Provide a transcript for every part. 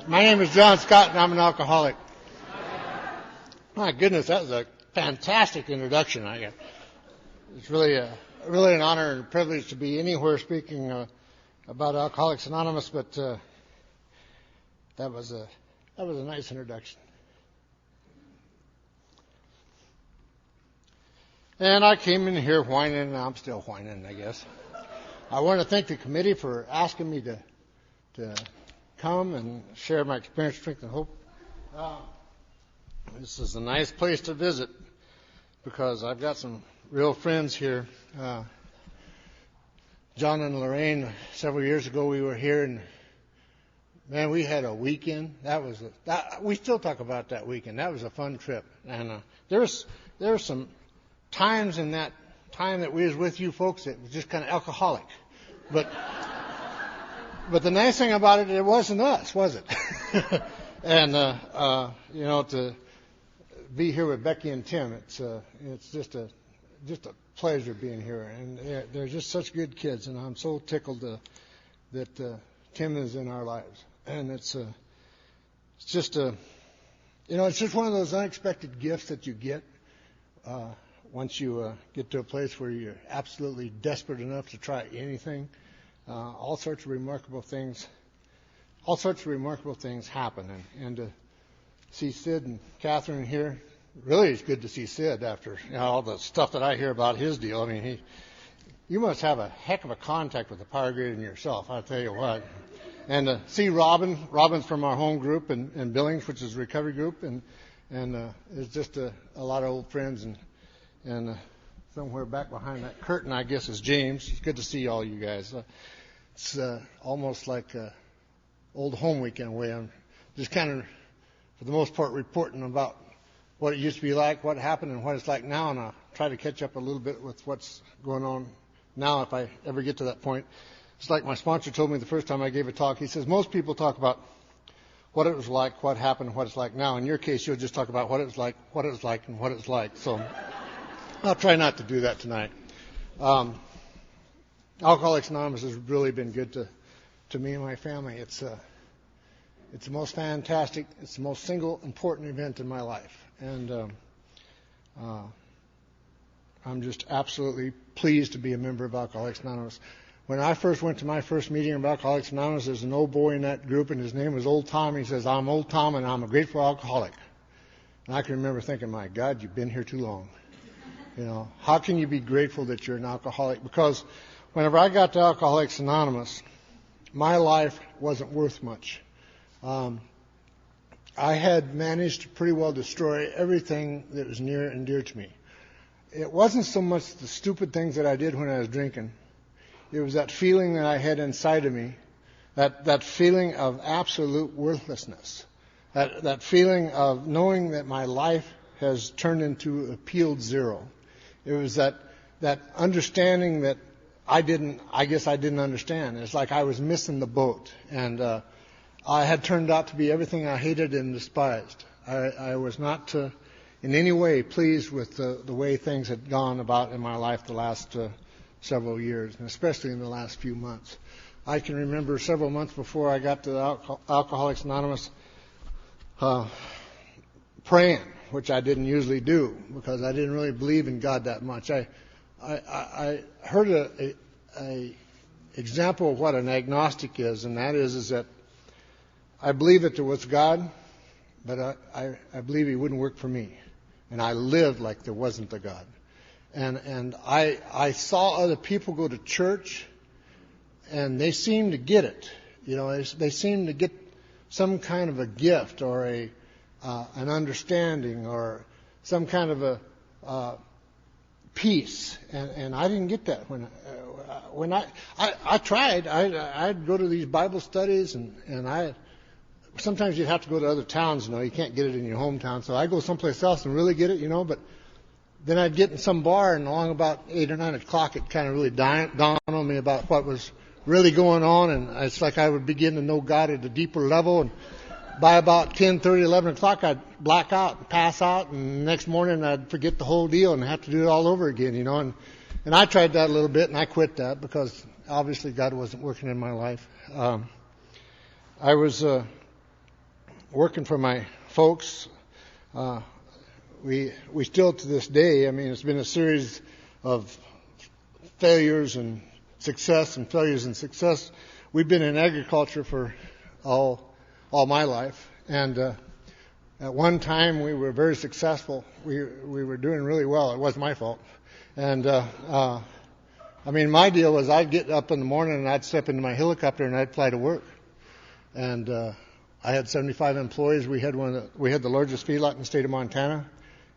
My name is John Scott, and I'm an alcoholic. My goodness, that was a fantastic introduction. It's really an honor and a privilege to be anywhere speaking about Alcoholics Anonymous, but that was a nice introduction. And I came in here whining, and I'm still whining, I guess. I want to thank the committee for asking me to come and share my experience, strength, and hope. This is a nice place to visit because I've got some real friends here. John and Lorraine, several years ago we were here, and man, we had a weekend. We still talk about that weekend. That was a fun trip, and there were some times in that time that we was with you folks that was just kind of alcoholic, but the nice thing about it, it wasn't us, was it? And to be here with Becky and Tim, it's just a pleasure being here, and they're just such good kids, and I'm so tickled that Tim is in our lives, and it's just one of those unexpected gifts that you get once you get to a place where you're absolutely desperate enough to try anything. All sorts of remarkable things happen, and to see Sid and Catherine here, really it's good to see Sid after all the stuff that I hear about his deal. I mean, you must have a heck of a contact with the power greater than yourself, I'll tell you what. And to see Robin's from our home group and Billings, which is a recovery group, and it's just a lot of old friends, and somewhere back behind that curtain, I guess, is James. It's good to see all you guys. It's almost like old home week in a way. I'm just kind of, for the most part, reporting about what it used to be like, what happened, and what it's like now, and I'll try to catch up a little bit with what's going on now if I ever get to that point. It's like my sponsor told me the first time I gave a talk. He says, most people talk about what it was like, what happened, what it's like now. In your case, you'll just talk about what it was like, and what it's like. So I'll try not to do that tonight. Alcoholics Anonymous has really been good to me and my family. It's the most fantastic, it's the most single important event in my life. And I'm just absolutely pleased to be a member of Alcoholics Anonymous. When I first went to my first meeting of Alcoholics Anonymous, there's an old boy in that group, and his name was Old Tom. He says, I'm Old Tom, and I'm a grateful alcoholic. And I can remember thinking, my God, you've been here too long. How can you be grateful that you're an alcoholic? Because whenever I got to Alcoholics Anonymous, my life wasn't worth much. I had managed to pretty well destroy everything that was near and dear to me. It wasn't so much the stupid things that I did when I was drinking. It was that feeling that I had inside of me, that feeling of absolute worthlessness, that feeling of knowing that my life has turned into a peeled zero. It was that understanding that I guess I didn't understand. It's like I was missing the boat, and I had turned out to be everything I hated and despised. I was not in any way pleased with the way things had gone about in my life the last several years, and especially in the last few months. I can remember several months before I got to Alcoholics Anonymous praying, which I didn't usually do because I didn't really believe in God that much. I heard a example of what an agnostic is, and that is that I believe that there was God, but I believe He wouldn't work for me, and I lived like there wasn't a God. And I saw other people go to church, and they seemed to get it. They seemed to get some kind of a gift or an understanding or some kind of a peace, and I didn't get that when I tried. I'd go to these Bible studies, and sometimes you'd have to go to other towns. You can't get it in your hometown, so I go someplace else and really get it. But then I'd get in some bar, and along about 8 or 9 o'clock, it kind of really dawned on me about what was really going on, and it's like I would begin to know God at a deeper level. And by about 10:30, 11 o'clock, I'd black out and pass out, and the next morning I'd forget the whole deal and have to do it all over again. And I tried that a little bit, and I quit that because obviously God wasn't working in my life. I was working for my folks, we still to this day, I mean, it's been a series of failures and success and failures and success. We've been in agriculture for all my life, and at one time we were very successful. We were doing really well. It was my fault, and I mean, my deal was I'd get up in the morning and I'd step into my helicopter and I'd fly to work, and I had 75 employees. We had the largest feedlot in the state of Montana,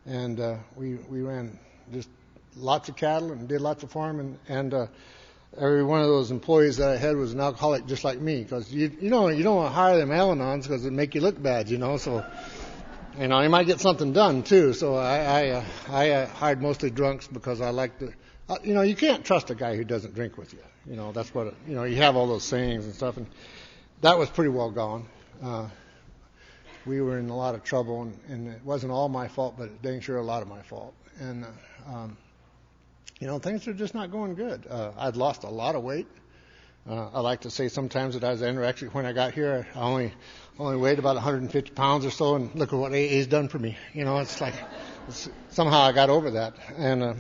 and we ran just lots of cattle and did lots of farming, and every one of those employees that I had was an alcoholic just like me, because you don't want to hire them Al-Anons because it make you look bad, so you might get something done too. So I hired mostly drunks because I like to, you can't trust a guy who doesn't drink with you. That's what you have all those sayings and stuff, and that was pretty well gone. We were in a lot of trouble, and it wasn't all my fault, but dang sure a lot of my fault. And things are just not going good. I'd lost a lot of weight. I like to say sometimes that I was actually when I got here, I only weighed about 150 pounds or so, and look at what AA's done for me. It's like somehow I got over that. And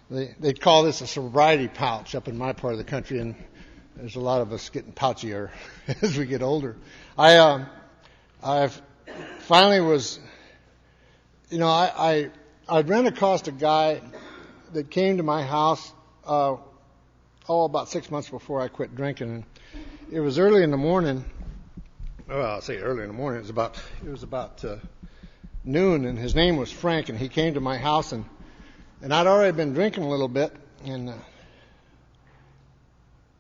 they call this a sobriety pouch up in my part of the country, and there's a lot of us getting pouchier as we get older. I finally was, I ran across a guy that came to my house about 6 months before I quit drinking. And it was early in the morning. Well, I'll say early in the morning. It was about noon, and his name was Frank, and he came to my house, and I'd already been drinking a little bit, and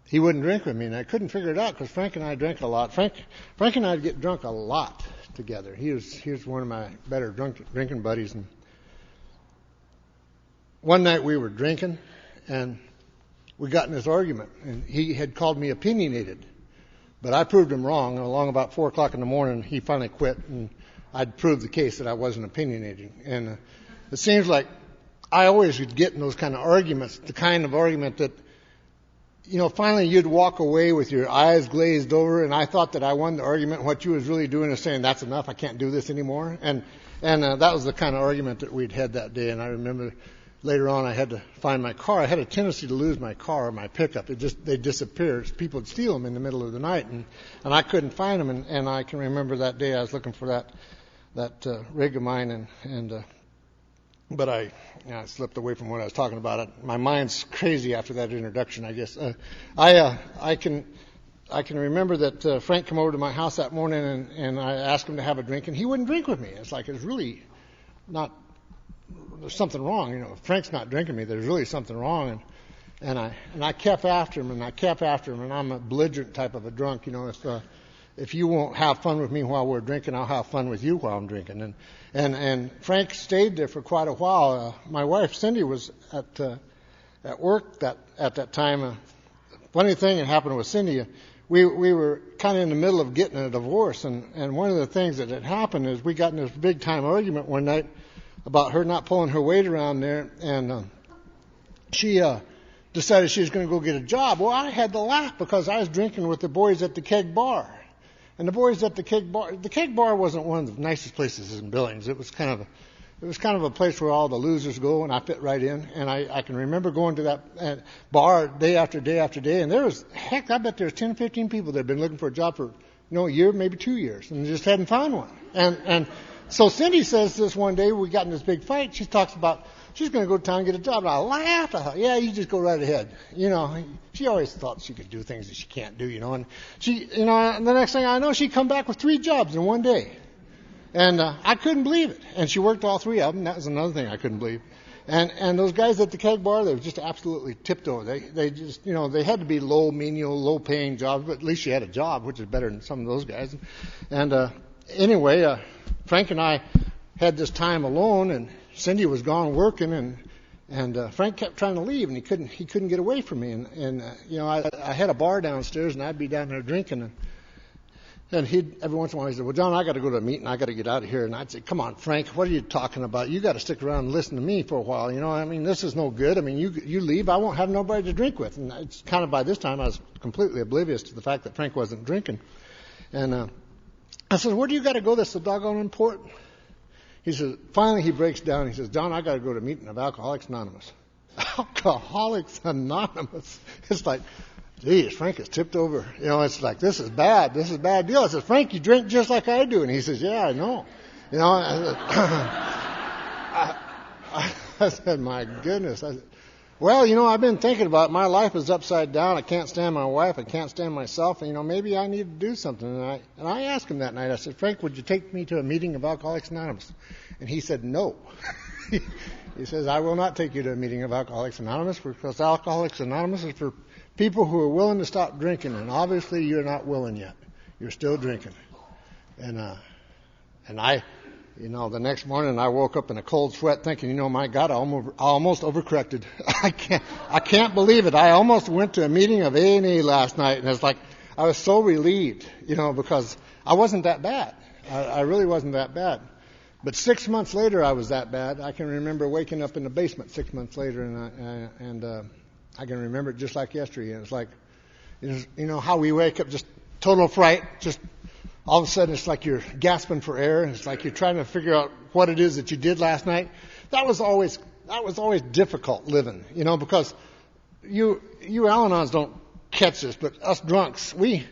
he wouldn't drink with me, and I couldn't figure it out because Frank and I drank a lot. Frank and I'd get drunk a lot together. He was one of my better drinking buddies, and one night we were drinking, and we got in this argument, and he had called me opinionated, but I proved him wrong. Along about 4 o'clock in the morning, he finally quit, and I'd proved the case that I wasn't opinionated. And it seems like I always would get in those kind of arguments, the kind of argument that, finally you'd walk away with your eyes glazed over, and I thought that I won the argument. What you was really doing is saying, that's enough, I can't do this anymore. And that was the kind of argument that we'd had that day, and I remember later on, I had to find my car. I had a tendency to lose my car, my pickup. They disappeared. People would steal them in the middle of the night, and I couldn't find them. And I can remember that day I was looking for that rig of mine, but I slipped away from what I was talking about. My mind's crazy after that introduction, I guess. I can remember that Frank came over to my house that morning, and I asked him to have a drink, and he wouldn't drink with me. It's like it's really not. There's something wrong, if Frank's not drinking me, there's really something wrong, and I kept after him, and I'm a belligerent type of a drunk, if you won't have fun with me while we're drinking, I'll have fun with you while I'm drinking, and Frank stayed there for quite a while. My wife Cindy was at work at that time. Funny thing that happened with Cindy, we were kind of in the middle of getting a divorce, and one of the things that had happened is we got in this big time argument one night about her not pulling her weight around there, and she decided she was going to go get a job. Well, I had to laugh because I was drinking with the boys at the keg bar, and the boys at the keg bar wasn't one of the nicest places in Billings. It was kind of a place where all the losers go, and I fit right in. And I can remember going to that bar day after day after day, and I bet there's 10, 15 people that had been looking for a job for a year, maybe 2 years, and just hadn't found one. And so Cindy says this one day, we got in this big fight. She talks about she's going to go to town and get a job. And I laughed. I thought, yeah, you just go right ahead. She always thought she could do things that she can't do, And she, and the next thing I know, she come back with 3 jobs in one day. And I couldn't believe it. And she worked all 3 of them. That was another thing I couldn't believe. And those guys at the keg bar, they were just absolutely tipped over. They just, they had to be low, menial, low-paying jobs, but at least she had a job, which is better than some of those guys. And anyway, Frank and I had this time alone, and Cindy was gone working, and Frank kept trying to leave, and he couldn't get away from me. And I had a bar downstairs, and I'd be down there drinking, and he'd every once in a while he said, "Well, John, I got to go to a meeting. I got to get out of here." And I'd say, "Come on, Frank, what are you talking about? You got to stick around and listen to me for a while. This is no good. You leave, I won't have nobody to drink with." And it's kind of by this time I was completely oblivious to the fact that Frank wasn't drinking, and I said, where do you got to go that's so doggone important? He says, finally he breaks down. He says, John, I got to go to a meeting of Alcoholics Anonymous. Alcoholics Anonymous. It's like, geez, Frank is tipped over. It's like, this is bad. This is a bad deal. I said, Frank, you drink just like I do. And he says, yeah, I know. I said, my goodness. I said, well, I've been thinking about it. My life is upside down. I can't stand my wife. I can't stand myself. And, maybe I need to do something. And I asked him that night. I said, Frank, would you take me to a meeting of Alcoholics Anonymous? And he said, no. He says, I will not take you to a meeting of Alcoholics Anonymous because Alcoholics Anonymous is for people who are willing to stop drinking. And obviously you're not willing yet. You're still drinking. And I... the next morning I woke up in a cold sweat thinking, my God, I almost overcorrected. I can't believe it. I almost went to a meeting of A&E last night, and it's like I was so relieved, because I wasn't that bad. I really wasn't that bad. But 6 months later, I was that bad. I can remember waking up in the basement 6 months later, and I can remember it just like yesterday. And it's like, how we wake up, just total fright, just all of a sudden it's like you're gasping for air, and it's like you're trying to figure out what it is that you did last night. That was always difficult living, because you Al-Anons don't catch this, but us drunks, we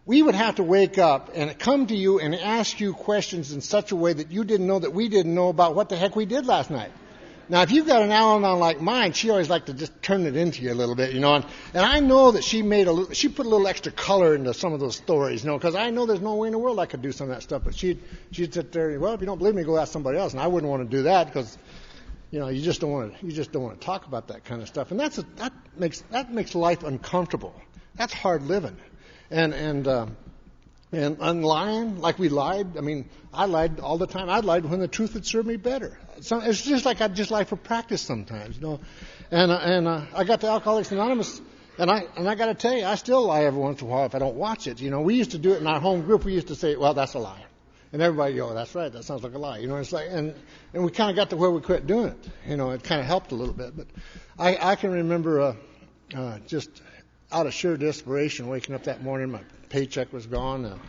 would have to wake up and come to you and ask you questions in such a way that you didn't know that we didn't know about what the heck we did last night. Now, if you've got an Al-Anon like mine, she always liked to just turn it into you a little bit, and I know that she put a little extra color into some of those stories, because I know there's no way in the world I could do some of that stuff, but she'd sit there and, well, if you don't believe me, go ask somebody else, and I wouldn't want to do that because, you just don't want to talk about that kind of stuff, and that makes life uncomfortable. That's hard living, and lying, like we lied. I mean, I lied all the time. I lied when the truth would serve me better. So it's just like I just lie for practice sometimes, And I got to Alcoholics Anonymous, and I got to tell you, I still lie every once in a while if I don't watch it. We used to do it in our home group. We used to say, well, that's a lie, and everybody go, that's right. That sounds like a lie. It's like, and we kind of got to where we quit doing it. It kind of helped a little bit, but I can remember just out of sheer desperation waking up that morning. My paycheck was gone.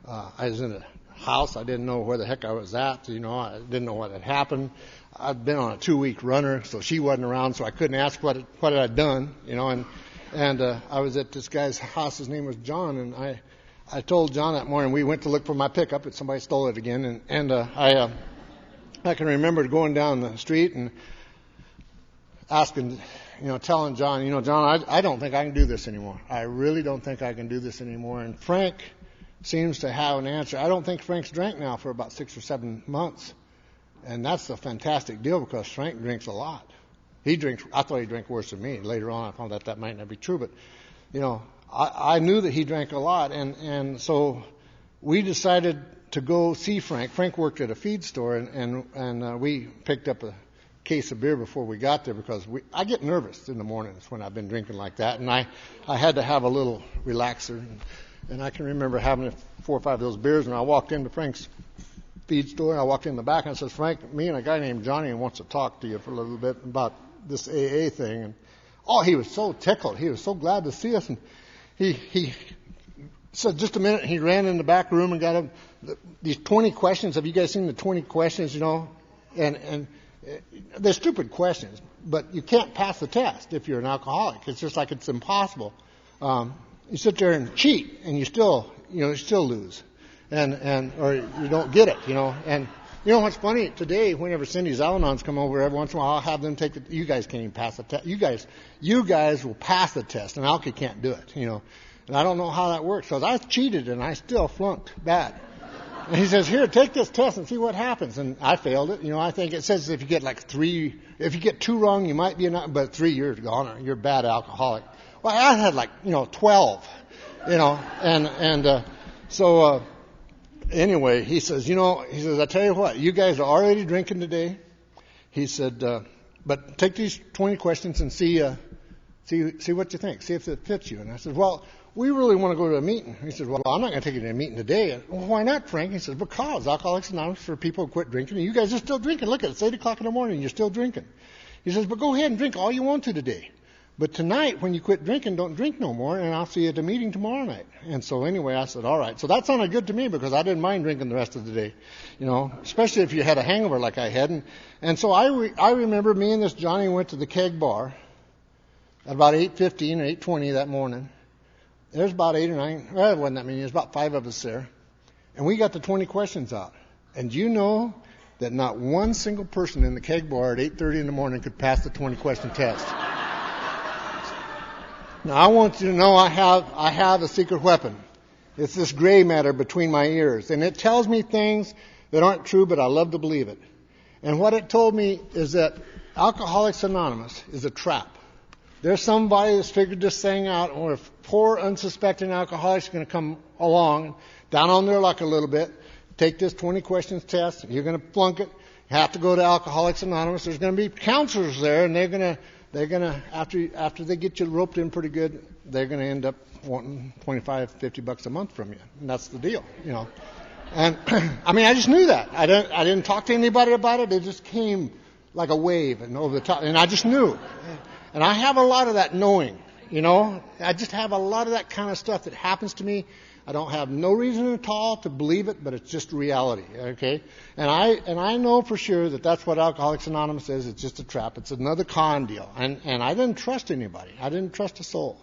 I was in a house. I didn't know where the heck I was at. I didn't know what had happened. I'd been on a 2-week runner, so she wasn't around, so I couldn't ask what had I done. And I was at this guy's house. His name was John, and I told John that morning we went to look for my pickup, but somebody stole it again. And I can remember going down the street and asking, telling John, John, I don't think I can do this anymore. I really don't think I can do this anymore. And Frank seems to have an answer. I don't think Frank's drank now for about 6 or 7 months. And that's a fantastic deal because Frank drinks a lot. I thought he drank worse than me. Later on, I found out that might not be true. But, I knew that he drank a lot. And so we decided to go see Frank. Frank worked at a feed store, and we picked up a case of beer before we got there because I get nervous in the mornings when I've been drinking like that. And I had to have a little relaxer. And I can remember having 4 or 5 of those beers, and I walked into Frank's feed store, and I walked in the back, and I said, Frank, me and a guy named Johnny wants to talk to you for a little bit about this AA thing. And he was so tickled. He was so glad to see us. And he said, just a minute, and he ran in the back room and got these 20 questions. Have you guys seen the 20 questions, And they're stupid questions, but you can't pass the test if you're an alcoholic. It's just like it's impossible. You sit there and cheat, and you still lose, or you don't get it, And what's funny today? Whenever Cindy's Al-Anons come over, every once in a while I'll have them take you guys can't even pass the test. You guys will pass the test, and Alki can't do it, And I don't know how that works because I cheated and I still flunked bad. And he says, here, take this test and see what happens. And I failed it. I think it says if you get if you get 2 wrong, you might be but 3, you're gone. You're a bad alcoholic. Well, I had 12, so anyway, he says, I tell you what, you guys are already drinking today. He said, but take these 20 questions and see what you think, see if it fits you. And I said, well, we really want to go to a meeting. He said, well, I'm not going to take you to a meeting today. Well, why not, Frank? He says, because Alcoholics Anonymous for people who quit drinking, and you guys are still drinking. Look, it's 8 o'clock in the morning, you're still drinking. He says, but go ahead and drink all you want to today. But tonight, when you quit drinking, don't drink no more, and I'll see you at the meeting tomorrow night. And so anyway, I said, all right. So that sounded good to me because I didn't mind drinking the rest of the day, especially if you had a hangover like I had. And so I remember me and this Johnny went to the keg bar at about 8:15 or 8:20 that morning. There's about 8 or 9, well, it wasn't that many, there's about 5 of us there. And we got the 20 questions out. And you know that not one single person in the keg bar at 8:30 in the morning could pass the 20-question test. Now, I want you to know I have a secret weapon. It's this gray matter between my ears. And it tells me things that aren't true, but I love to believe it. And what it told me is that Alcoholics Anonymous is a trap. There's somebody that's figured this thing out, or if poor, unsuspecting alcoholics are going to come along, down on their luck a little bit, take this 20 questions test, you're going to flunk it, you have to go to Alcoholics Anonymous. There's going to be counselors there, and they're going to, after they get you roped in pretty good, they're going to end up wanting $25-50 a month from you. And that's the deal, And, I just knew that. I didn't talk to anybody about it. It just came like a wave and over the top, and I just knew. And I have a lot of that knowing, I just have a lot of that kind of stuff that happens to me. I don't have no reason at all to believe it, but it's just reality, okay? And I know for sure that that's what Alcoholics Anonymous is. It's just a trap. It's another con deal. And I didn't trust anybody. I didn't trust a soul.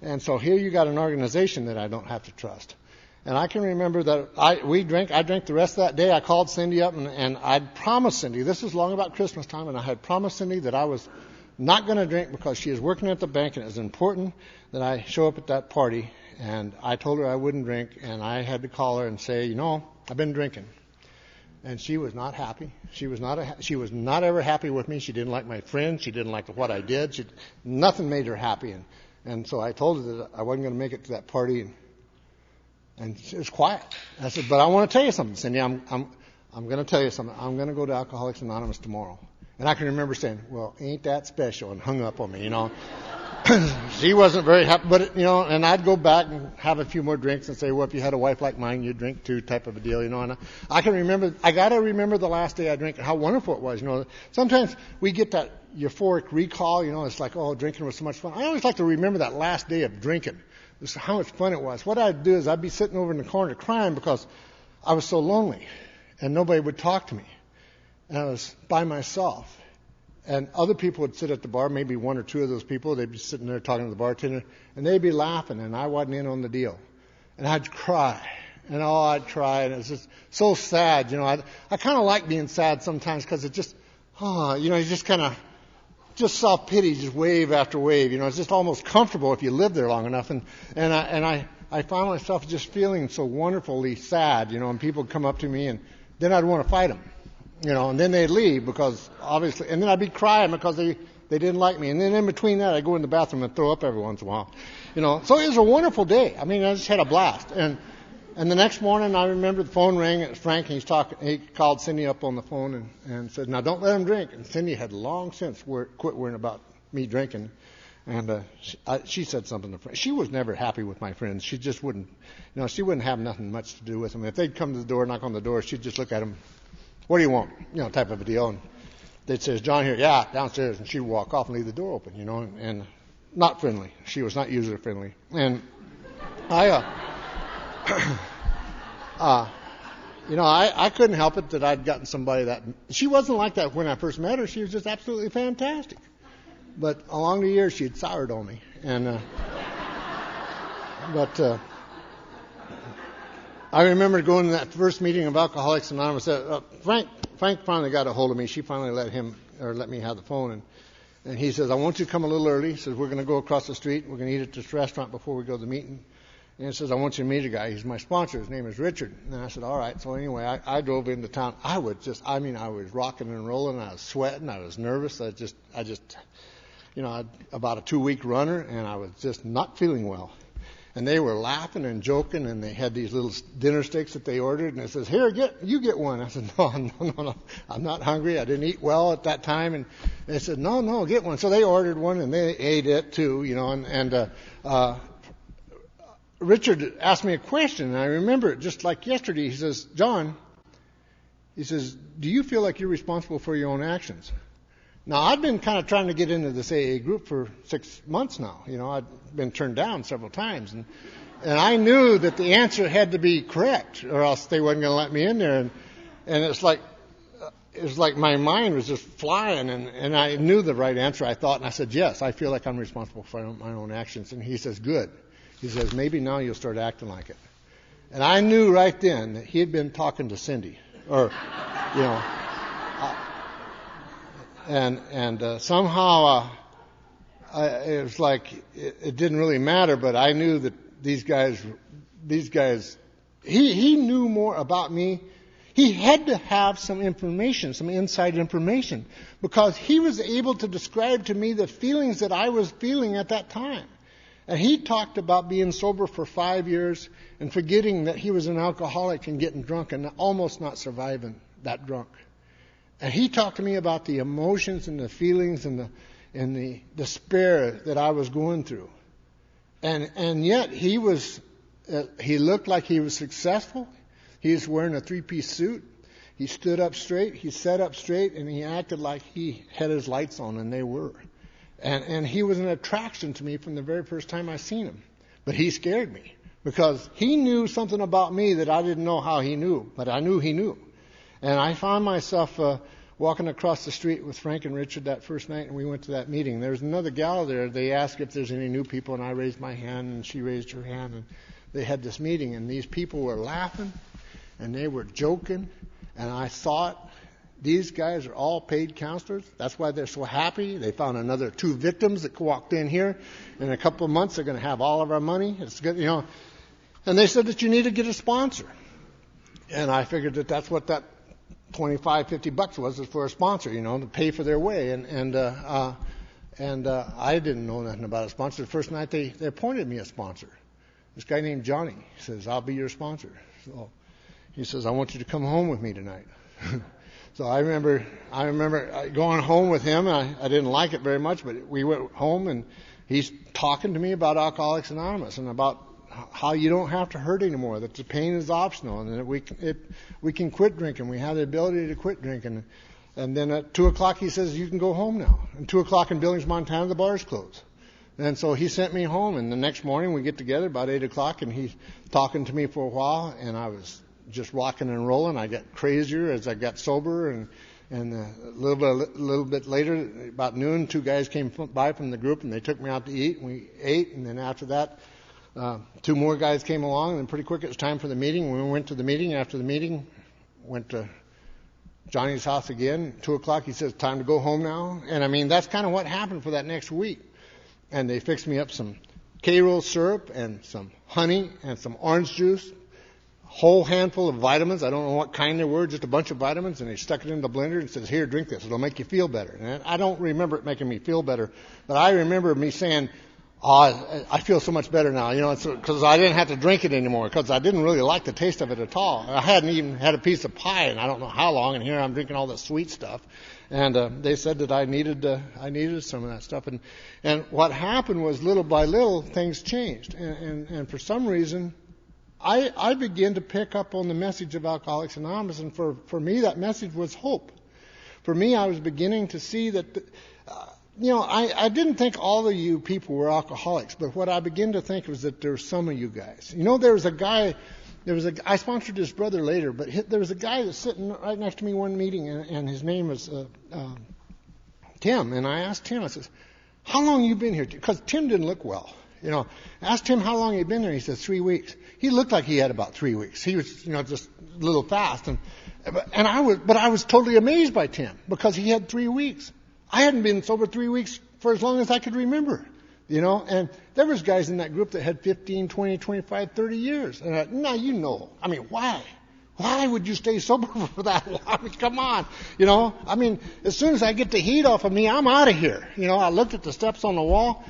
And so here you got an organization that I don't have to trust. And I can remember that I drank the rest of that day. I called Cindy up and I'd promised Cindy, this was long about Christmas time, and I had promised Cindy that I was not going to drink because she was working at the bank and it was important that I show up at that party. And I told her I wouldn't drink, and I had to call her and say, I've been drinking. And she was not happy. She was not ever happy with me. She didn't like my friends. She didn't like what I did. Nothing made her happy. And so I told her that I wasn't going to make it to that party. And it was quiet. I said, but I want to tell you something, Cindy. I'm going to tell you something. I'm going to go to Alcoholics Anonymous tomorrow. And I can remember saying, well, ain't that special, and hung up on me, She wasn't very happy, but, and I'd go back and have a few more drinks and say, well, if you had a wife like mine, you'd drink too, type of a deal, And I got to remember the last day I drank and how wonderful it was, Sometimes we get that euphoric recall, it's like, oh, drinking was so much fun. I always like to remember that last day of drinking, just how much fun it was. What I'd do is I'd be sitting over in the corner crying because I was so lonely and nobody would talk to me. And I was by myself. And other people would sit at the bar, maybe one or two of those people. They'd be sitting there talking to the bartender, and they'd be laughing, and I wasn't in on the deal. And I'd cry, and I'd cry, and it was just so sad. I kind of like being sad sometimes because it just, you just kind of, just self-pity, just wave after wave. It's just almost comfortable if you live there long enough. And I found myself just feeling so wonderfully sad, and people would come up to me, and then I'd want to fight them. And then they'd leave because obviously, and then I'd be crying because they didn't like me. And then in between that, I'd go in the bathroom and throw up every once in a while. So it was a wonderful day. I just had a blast. And the next morning, I remember the phone rang, and it was Frank, and he called Cindy up on the phone and said, now don't let him drink. And Cindy had long since quit worrying about me drinking. And she said something to Frank. She was never happy with my friends. She just wouldn't, she wouldn't have nothing much to do with them. If they'd come to the door, knock on the door, she'd just look at them. What do you want? Type of a deal. And they'd say, is John here? Yeah, downstairs. And she'd walk off and leave the door open, and not friendly. She was not user friendly. And I couldn't help it that I'd gotten somebody that, she wasn't like that when I first met her. She was just absolutely fantastic. But along the years, she'd soured on me. And, I remember going to that first meeting of Alcoholics Anonymous. Frank finally got a hold of me. She finally let me have the phone. And he says, I want you to come a little early. He says, we're going to go across the street. We're going to eat at this restaurant before we go to the meeting. And he says, I want you to meet a guy. He's my sponsor. His name is Richard. And I said, all right. So anyway, I drove into town. I was rocking and rolling. I was sweating. I was nervous. I just, about a 2-week runner, and I was just not feeling well. And they were laughing and joking, and they had these little dinner steaks that they ordered. And I says, here, you get one. I said, no, I'm not hungry. I didn't eat well at that time. And they said, no, get one. So they ordered one, and they ate it too, And Richard asked me a question, and I remember it just like yesterday. He says, John, do you feel like you're responsible for your own actions? Now, I've been kind of trying to get into this AA group for 6 months now. I'd been turned down several times. And I knew that the answer had to be correct, or else they wasn't going to let me in there. And it's like my mind was just flying, and I knew the right answer, I thought. And I said, yes, I feel like I'm responsible for my own actions. And he says, good. He says, maybe now you'll start acting like it. And I knew right then that he had been talking to Cindy, or, and somehow it was like it didn't really matter, but I knew that these guys, he knew more about me. He had to have some information, some inside information, because he was able to describe to me the feelings that I was feeling at that time. And he talked about being sober for 5 years and forgetting that he was an alcoholic and getting drunk and almost not surviving that drunk. And he talked to me about the emotions and the feelings and the despair that I was going through. And yet he looked like he was successful. He was wearing a 3-piece suit. He stood up straight. He sat up straight, and he acted like he had his lights on, and they were. And he was an attraction to me from the very first time I seen him. But he scared me because he knew something about me that I didn't know how he knew, but I knew he knew. And I found myself walking across the street with Frank and Richard that first night, and we went to that meeting. There was another gal there. They asked if there's any new people, and I raised my hand, and she raised her hand, and they had this meeting, and these people were laughing, and they were joking, and I thought, these guys are all paid counselors. That's why they're so happy. They found another 2 victims that walked in here. In a couple of months, they're going to have all of our money. It's good, And they said that you need to get a sponsor. And I figured that that's what that $25, $50 was for a sponsor, to pay for their way. And I didn't know nothing about a sponsor. The first night they appointed me a sponsor. This guy named Johnny. He says, I'll be your sponsor. So he says, I want you to come home with me tonight. So I remember going home with him. I didn't like it very much, but we went home, and he's talking to me about Alcoholics Anonymous and about how you don't have to hurt anymore, that the pain is optional, and that we can quit drinking. We have the ability to quit drinking. And then at 2 o'clock he says, you can go home now. And 2 o'clock in Billings, Montana, the bars close. And so he sent me home, and the next morning we get together about 8 o'clock, and he's talking to me for a while, and I was just rocking and rolling. I got crazier as I got sober, and a little bit later, about noon, 2 guys came by from the group, and they took me out to eat, and we ate. And then after that, 2 more guys came along, and then pretty quick it was time for the meeting. We went to the meeting. After the meeting, went to Johnny's house again. 2 o'clock, he says, time to go home now. And that's kind of what happened for that next week. And they fixed me up some K-roll syrup and some honey and some orange juice. Whole handful of vitamins. I don't know what kind they were, just a bunch of vitamins, and they stuck it in the blender and says, here, drink this. It'll make you feel better. And I don't remember it making me feel better, but I remember me saying, I feel so much better now, because I didn't have to drink it anymore, because I didn't really like the taste of it at all. I hadn't even had a piece of pie in I don't know how long, and here I'm drinking all this sweet stuff. And they said that I needed some of that stuff. And what happened was, little by little, things changed. And for some reason, I began to pick up on the message of Alcoholics Anonymous, and for me that message was hope. For me, I was beginning to see that, I didn't think all of you people were alcoholics, but what I began to think was that there were some of you guys. There was a guy, I sponsored his brother later, but there was a guy that's sitting right next to me one meeting, and his name was Tim, and I asked Tim, I said, how long have you been here? Because Tim didn't look well. Asked him how long he'd been there. He said 3 weeks. He looked like he had about 3 weeks. He was, just a little fast. But I was totally amazed by Tim because he had 3 weeks. I hadn't been sober 3 weeks for as long as I could remember, And there was guys in that group that had 15, 20, 25, 30 years. And why? Why would you stay sober for that long? Come on, As soon as I get the heat off of me, I'm out of here. I looked at the steps on the wall.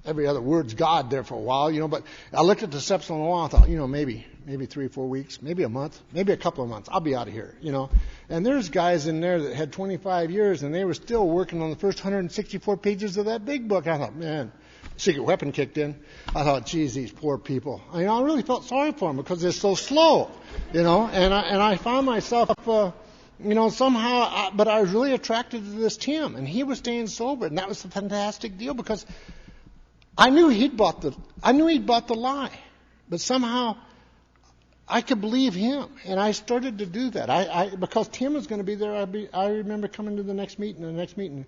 Every other word's God there for a while, but I looked at the steps on the wall and thought, maybe 3 or 4 weeks, maybe a month, maybe a couple of months. I'll be out of here, And there's guys in there that had 25 years and they were still working on the first 164 pages of that big book. I thought, man, Secret Weapon kicked in. I thought, geez, these poor people. I really felt sorry for them because they're so slow, And I found myself somehow, but I was really attracted to this Tim, and he was staying sober, and that was a fantastic deal because I knew he'd bought the lie, but somehow I could believe him, and I started to do that. Because Tim was going to be there. I remember coming to the next meeting.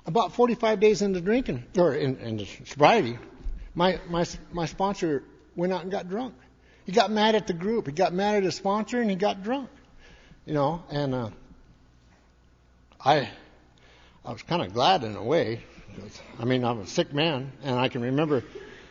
About 45 days into drinking or in sobriety, my sponsor went out and got drunk. He got mad at the group. He got mad at his sponsor, and he got drunk. And I was kind of glad in a way. I'm a sick man, and I can remember,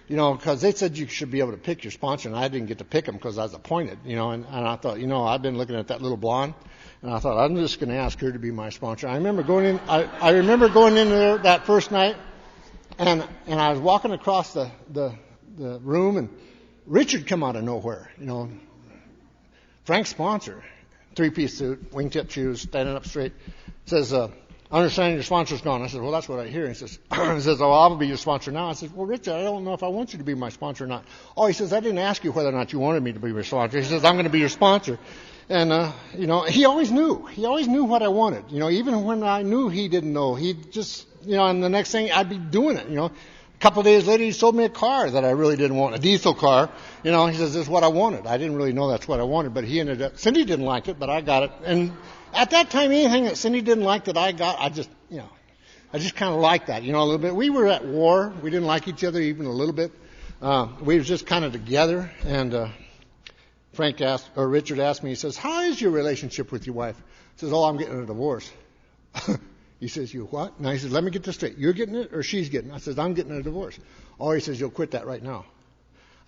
because they said you should be able to pick your sponsor, and I didn't get to pick him because I was appointed, and I thought, I've been looking at that little blonde, and I thought, I'm just going to ask her to be my sponsor. I remember going in there that first night, and I was walking across the room, and Richard come out of nowhere, Frank's sponsor, 3-piece suit, wingtip shoes, standing up straight, says, I understand your sponsor's gone. I said, well, that's what I hear. He says, oh, I'll be your sponsor now. I said, well, Richard, I don't know if I want you to be my sponsor or not. Oh, he says, I didn't ask you whether or not you wanted me to be your sponsor. He says, I'm going to be your sponsor. And, he always knew. He always knew what I wanted. Even when I knew he didn't know, he just, and the next thing I'd be doing it, A couple of days later, he sold me a car that I really didn't want, a diesel car. He says, this is what I wanted. I didn't really know that's what I wanted, but he ended up, Cindy didn't like it, but I got it. And at that time, anything that Cindy didn't like that I got, I just kind of liked that, a little bit. We were at war. We didn't like each other even a little bit. We were just kind of together. And Richard asked me, he says, how is your relationship with your wife? He says, oh, I'm getting a divorce. He says, you what? And I said, let me get this straight. You're getting it or she's getting it? I says, I'm getting a divorce. Oh, he says, you'll quit that right now.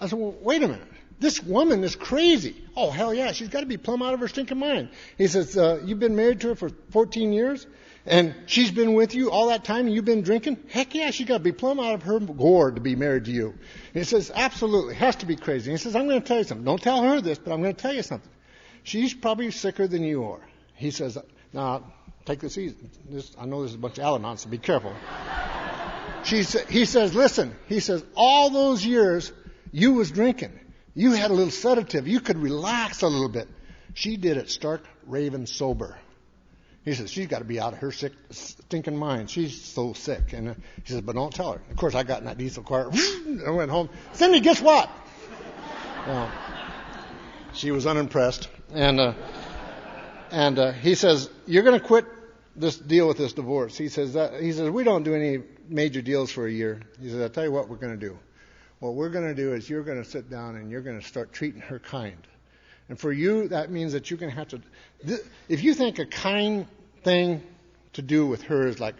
I said, well, wait a minute. This woman is crazy. Oh, hell yeah. She's got to be plumb out of her stinking mind. He says, you've been married to her for 14 years and she's been with you all that time and you've been drinking? Heck yeah, she's got to be plumb out of her gourd to be married to you. And he says, absolutely. Has to be crazy. And he says, I'm going to tell you something. Don't tell her this, but I'm going to tell you something. She's probably sicker than you are. He says, now, take this easy. I know this is a bunch of Al-Anons, so be careful. He says, listen. He says, all those years you was drinking. You had a little sedative. You could relax a little bit. She did it stark, raving sober. He says, she's got to be out of her sick, stinking mind. She's so sick. And he says, but don't tell her. Of course, I got in that diesel car. I went home. Cindy, guess what? Well, she was unimpressed. And he says, you're going to quit this deal with this divorce. He says, we don't do any major deals for a year. He says, I'll tell you what we're going to do. What we're going to do is you're going to sit down and you're going to start treating her kind. And for you, that means that you're going to have to, if you think a kind thing to do with her is like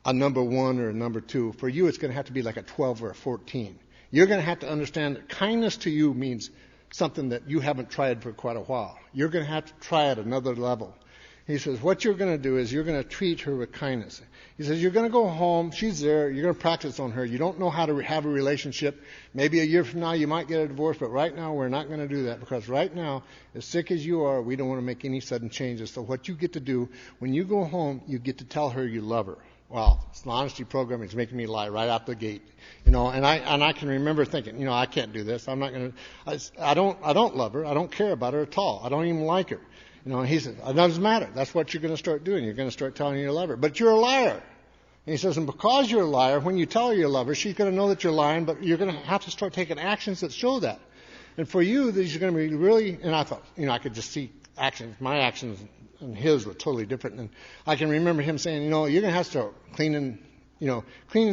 a number 1 or a number 2, for you it's going to have to be like a 12 or a 14. You're going to have to understand that kindness to you means something that you haven't tried for quite a while. You're going to have to try at another level. He says, what you're going to do is you're going to treat her with kindness. He says, you're going to go home. She's there. You're going to practice on her. You don't know how to have a relationship. Maybe a year from now you might get a divorce, but right now we're not going to do that because right now, as sick as you are, we don't want to make any sudden changes. So what you get to do, when you go home, you get to tell her you love her. Well, it's an honesty program. It's making me lie right out the gate, and I can remember thinking, I can't do this. I'm not going to. I don't love her. I don't care about her at all. I don't even like her. He said, it doesn't matter. That's what you're going to start doing. You're going to start telling her you love her. But you're a liar. And he says, and because you're a liar, when you tell her you love her, she's going to know that you're lying, but you're going to have to start taking actions that show that. And for you, these are going to be really, and I thought, I could just see actions. My actions and his were totally different. And I can remember him saying, you're going to have to start cleaning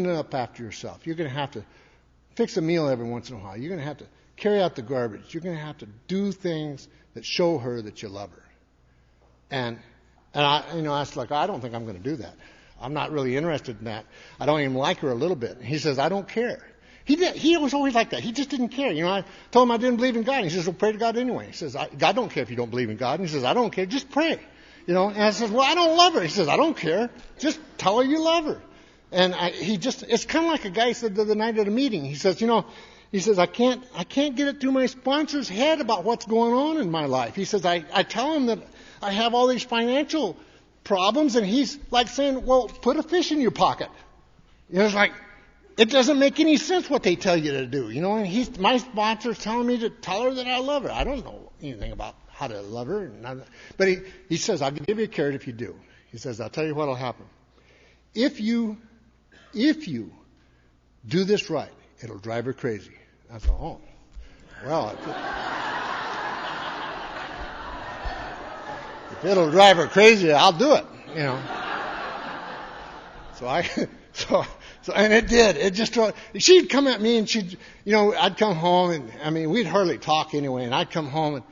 up after yourself. You're going to have to fix a meal every once in a while. You're going to have to carry out the garbage. You're going to have to do things that show her that you love her. And I was like, I don't think I'm going to do that. I'm not really interested in that. I don't even like her a little bit. He says, I don't care. He was always like that. He just didn't care. I told him I didn't believe in God. He says, well, pray to God anyway. He says, God don't care if you don't believe in God. And he says, I don't care. Just pray. And I says, well, I don't love her. He says, I don't care. Just tell her you love her. And it's kind of like a guy said the other night at a meeting. He says, I can't get it through my sponsor's head about what's going on in my life. He says, I tell him that I have all these financial problems, and he's like saying, well, put a fish in your pocket. It's like, it doesn't make any sense what they tell you to do. And my sponsor's telling me to tell her that I love her. I don't know anything about how to love her. But he says, I'll give you a carrot if you do. He says, I'll tell you what will happen. If you do this right, it'll drive her crazy. I thought, oh, well, if it'll drive her crazy, I'll do it, you know. So and it did. It just she'd come at me and I'd come home and we'd hardly talk anyway, and I'd come home and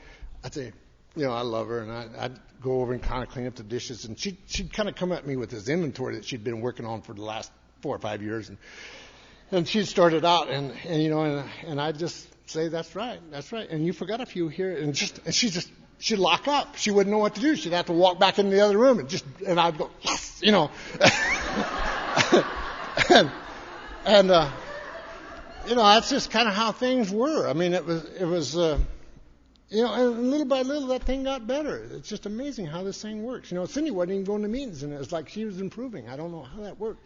I'd say, I love her, and I'd go over and kind of clean up the dishes, and she'd kind of come at me with this inventory that she'd been working on for the last 4 or 5 years, and she'd started out and I'd just say, that's right, and you forgot a few here, and she'd lock up. She wouldn't know what to do. She'd have to walk back into the other room and I'd go, yes, and that's just kind of how things were. I mean, it was and little by little that thing got better. It's just amazing how this thing works. Cindy wasn't even going to meetings, and it was like she was improving. I don't know how that worked.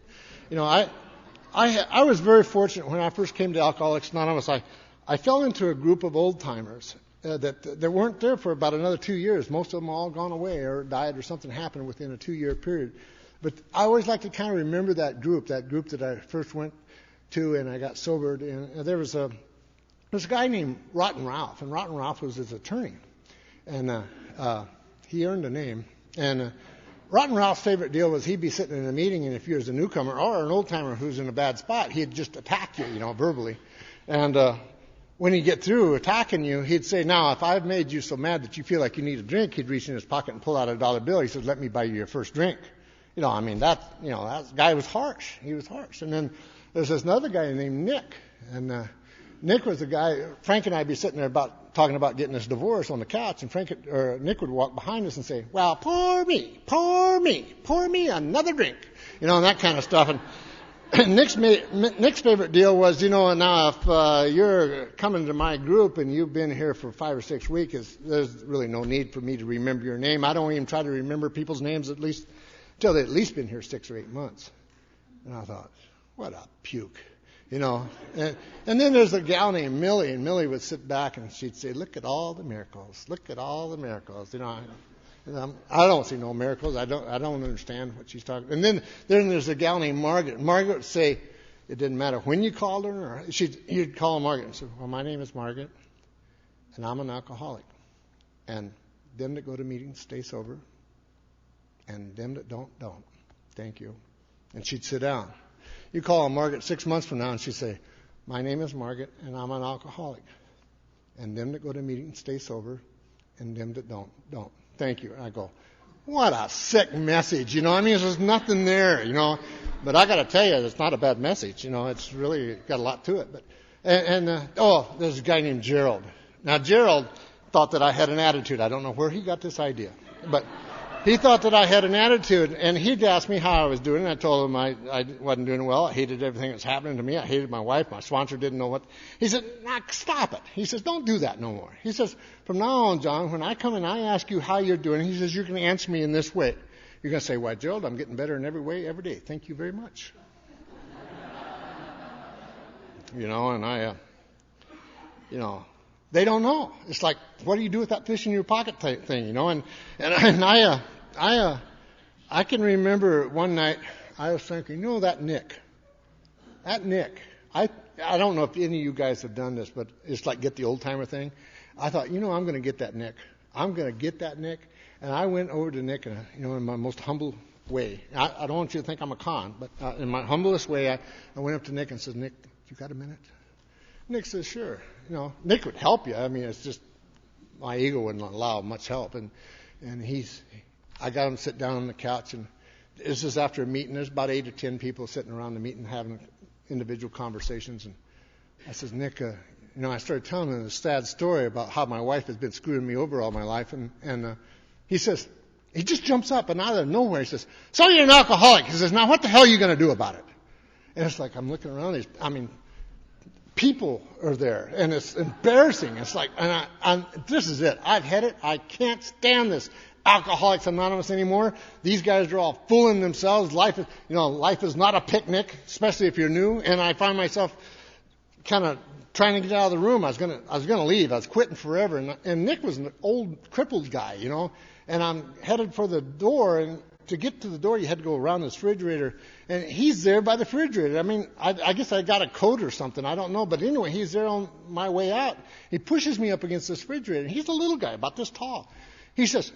I was very fortunate when I first came to Alcoholics Anonymous. I fell into a group of old timers that weren't there for about another 2 years. Most of them all gone away or died or something happened within a 2-year period. But I always like to kind of remember that group that I first went to and I got sobered. And there was a guy named Rotten Ralph, and Rotten Ralph was his attorney. And he earned a name. And Rotten Ralph's favorite deal was he'd be sitting in a meeting, and if you was a newcomer or an old-timer who's in a bad spot, he'd just attack you, verbally. And when he'd get through attacking you, he'd say, now, if I've made you so mad that you feel like you need a drink, he'd reach in his pocket and pull out a dollar bill. He said, let me buy you your first drink. That guy was harsh. He was harsh. And then there's this other guy named Nick. And Nick was the guy, Frank and I'd be sitting there talking about getting this divorce on the couch, and Nick would walk behind us and say, well, pour me another drink. And that kind of stuff. And Nick's favorite deal was, now if you're coming to my group and you've been here for 5 or 6 weeks, there's really no need for me to remember your name. I don't even try to remember people's names until they've at least been here 6 or 8 months. And I thought, what a puke. And then there's a gal named Millie, and Millie would sit back and she'd say, look at all the miracles. I don't see no miracles. I don't understand what she's talking. And then there's a gal named Margaret. Margaret would say, it didn't matter when you called her, or you'd call Margaret and say, well, my name is Margaret, and I'm an alcoholic. And them that go to meetings stay sober, and them that don't. Thank you. And she'd sit down. You call Margaret 6 months from now, and she'd say, my name is Margaret, and I'm an alcoholic. And them that go to meetings stay sober, and them that don't. Thank you. And I go, what a sick message. There's nothing there, But I got to tell you, it's not a bad message. It's really got a lot to it. But there's a guy named Gerald. Now, Gerald thought that I had an attitude. I don't know where he got this idea. But he thought that I had an attitude, and he'd ask me how I was doing, and I told him I wasn't doing well. I hated everything that was happening to me. I hated my wife. My sponsor didn't know what. He said, stop it. He says, don't do that no more. He says, from now on, John, when I come and I ask you how you're doing, he says, you're going to answer me in this way. You're going to say, why, Gerald, I'm getting better in every way, every day. Thank you very much. And I, they don't know. It's like, what do you do with that fish in your pocket type thing, And I can remember one night I was thinking, that Nick, I don't know if any of you guys have done this, but it's like get the old timer thing. I thought, I'm going to get that Nick. And I went over to Nick, in my most humble way. I don't want you to think I'm a con, but in my humblest way, I went up to Nick and said, Nick, you got a minute? Nick says, sure. Nick would help you. It's just my ego wouldn't allow much help. And I got him to sit down on the couch, and this is after a meeting. There's about 8 or 10 people sitting around the meeting having individual conversations. And I says, Nick, I started telling him a sad story about how my wife has been screwing me over all my life. And he says, he just jumps up, and out of nowhere he says, so you're an alcoholic. He says, now what the hell are you going to do about it? And it's like I'm looking around. People are there, and it's embarrassing. It's like, and this is it. I've had it. I can't stand this Alcoholics Anonymous anymore. These guys are all fooling themselves. Life is not a picnic, especially if you're new. And I find myself kind of trying to get out of the room. I was gonna leave. I was quitting forever. And Nick was an old, crippled guy, And I'm headed for the door, and to get to the door, you had to go around this refrigerator. And he's there by the refrigerator. I mean, I guess I got a coat or something. I don't know. But anyway, he's there on my way out. He pushes me up against this refrigerator. And he's a little guy, about this tall. He says,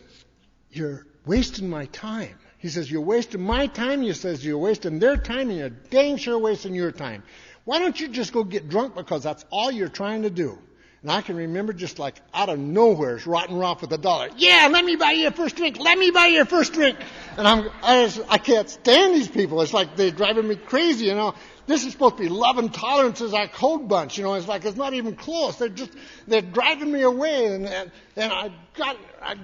"You're wasting my time." He says, "You're wasting my time." He says, "You're wasting their time, and you're dang sure wasting your time. Why don't you just go get drunk, because that's all you're trying to do?" And I can remember just like out of nowhere, Rotten Roth with $1. "Yeah, let me buy you a first drink. Let me buy you a first drink." And I can't stand these people. It's like they're driving me crazy, This is supposed to be love and tolerance as our code bunch, It's like it's not even close. They're driving me away. And I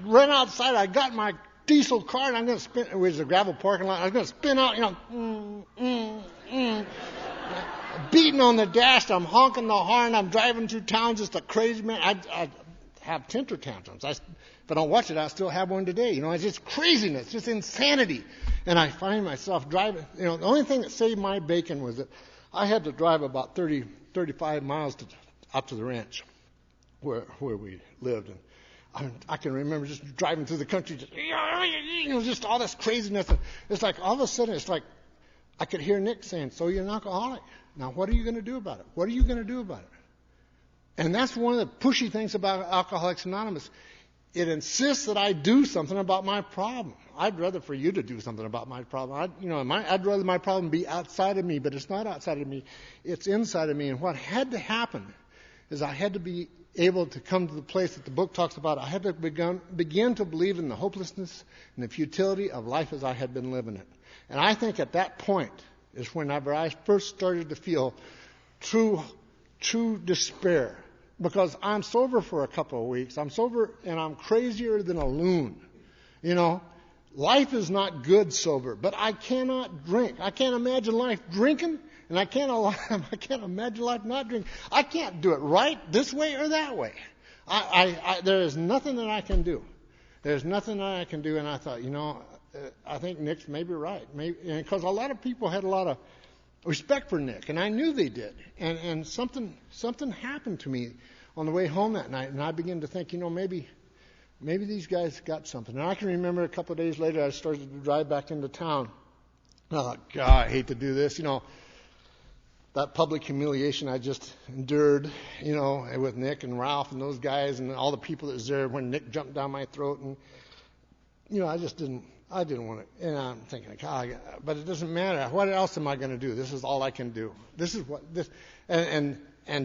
ran outside. I got my diesel car, and I'm going to spin. It was a gravel parking lot. I was going to spin out, beating on the dash. I'm honking the horn. I'm driving through town just a crazy man. I have temper tantrums. If I don't watch it, I'll still have one today. It's just craziness, just insanity. And I find myself driving. The only thing that saved my bacon was that I had to drive about 35 miles out to the ranch where we lived. And I can remember just driving through the country, just all this craziness. And it's like all of a sudden, it's like I could hear Nick saying, "So you're an alcoholic. Now what are you going to do about it? What are you going to do about it?" And that's one of the pushy things about Alcoholics Anonymous. It insists that I do something about my problem. I'd rather for you to do something about my problem. I'd rather my problem be outside of me, but it's not outside of me. It's inside of me. And what had to happen is I had to be able to come to the place that the book talks about. I had to begin to believe in the hopelessness and the futility of life as I had been living it. And I think at that point is whenever I first started to feel true despair. Because I'm sober for a couple of weeks. I'm sober and I'm crazier than a loon. Life is not good sober, but I cannot drink. I can't imagine life drinking, and I can't imagine life not drinking. I can't do it right this way or that way. There is nothing that I can do. There's nothing that I can do. And I thought, I think Nick's maybe right. Because a lot of people had a lot of respect for Nick, and I knew they did. And something happened to me on the way home that night, and I began to think, maybe these guys got something. And I can remember a couple of days later, I started to drive back into town. And I thought, God, I hate to do this. That public humiliation I just endured, with Nick and Ralph and those guys and all the people that was there when Nick jumped down my throat. And, I didn't want to. And I'm thinking, God, but it doesn't matter. What else am I going to do? This is all I can do. This is what this. And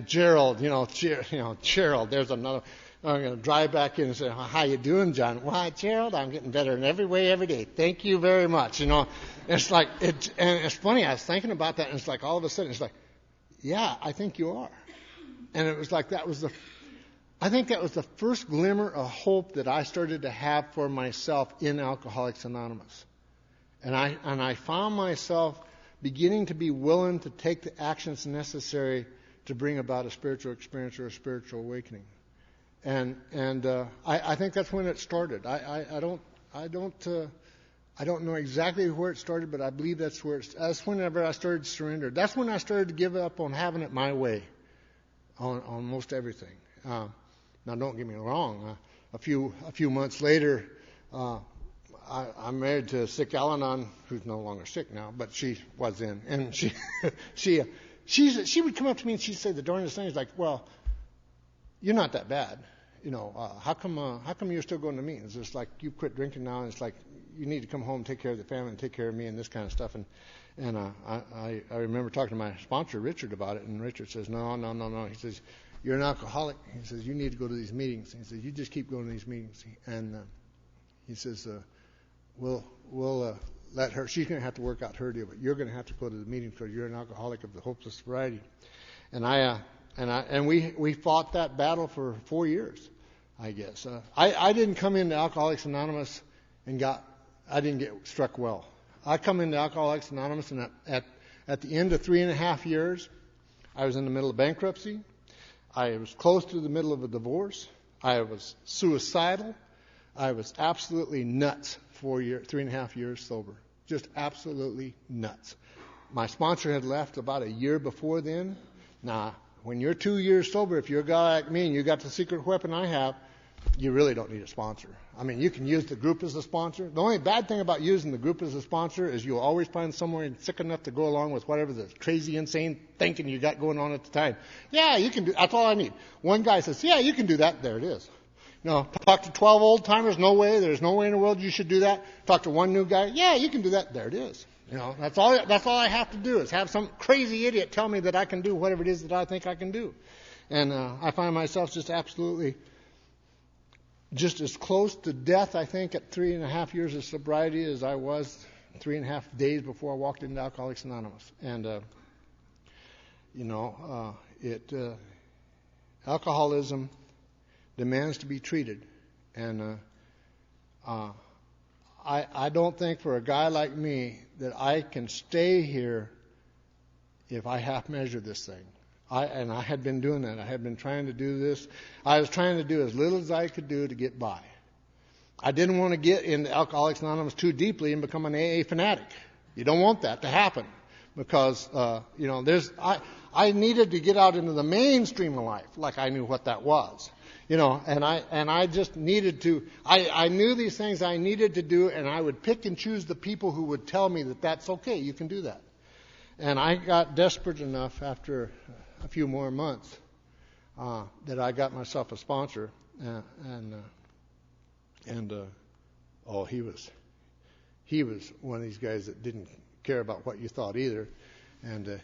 Gerald, Gerald. There's another. I'm going to drive back in and say, "How you doing, John?" "Why, Gerald, I'm getting better in every way, every day. Thank you very much." It's like it. And it's funny. I was thinking about that, and it's like all of a sudden, it's like, yeah, I think you are. And it was like I think that was the first glimmer of hope that I started to have for myself in Alcoholics Anonymous. And I found myself beginning to be willing to take the actions necessary to bring about a spiritual experience or a spiritual awakening. And I think that's when it started. I don't know exactly where it started, but I believe that's whenever I started to surrender. That's when I started to give up on having it my way on most everything. Now, don't get me wrong. A few months later, I'm married to a sick Al-Anon, who's no longer sick now, but she was in, and she would come up to me and she'd say the darndest things like, "Well, you're not that bad. How come you're still going to meetings? It's like you quit drinking now, and it's like you need to come home, take care of the family, and take care of me, and this kind of stuff." And I remember talking to my sponsor, Richard, about it, and Richard says, No. He says, "You're an alcoholic." He says, "You need to go to these meetings." He says, "You just keep going to these meetings." And he says, we'll let her, she's going to have to work out her deal, but you're going to have to go to the meetings because you're an alcoholic of the hopeless variety. And we fought that battle for 4 years, I guess. I didn't come into Alcoholics Anonymous I didn't get struck well. I come into Alcoholics Anonymous, and at the end of 3.5 years, I was in the middle of bankruptcy. I was close to the middle of a divorce. I was suicidal. I was absolutely nuts 3.5 years sober. Just absolutely nuts. My sponsor had left about a year before then. Now, when you're 2 years sober, if you're a guy like me and you got the secret weapon I have, you really don't need a sponsor. I mean, you can use the group as a sponsor. The only bad thing about using the group as a sponsor is you'll always find someone sick enough to go along with whatever the crazy, insane thinking you got going on at the time. Yeah, you can do. That's all I need. One guy says, yeah, you can do that. There it is. Talk to 12 old timers. No way. There's no way in the world you should do that. Talk to one new guy. Yeah, you can do that. There it is. That's all I have to do is have some crazy idiot tell me that I can do whatever it is that I think I can do. And I find myself just absolutely just as close to death, I think, at 3.5 years of sobriety as I was 3.5 days before I walked into Alcoholics Anonymous. And, alcoholism demands to be treated. And I don't think for a guy like me that I can stay here if I half-measure this thing. I had been doing that. I had been trying to do this. I was trying to do as little as I could do to get by. I didn't want to get into Alcoholics Anonymous too deeply and become an AA fanatic. You don't want that to happen because, I needed to get out into the mainstream of life like I knew what that was. And I just needed to, I knew these things I needed to do, and I would pick and choose the people who would tell me that that's okay, you can do that. And I got desperate enough after a few more months that I got myself a sponsor, he was one of these guys that didn't care about what you thought either, and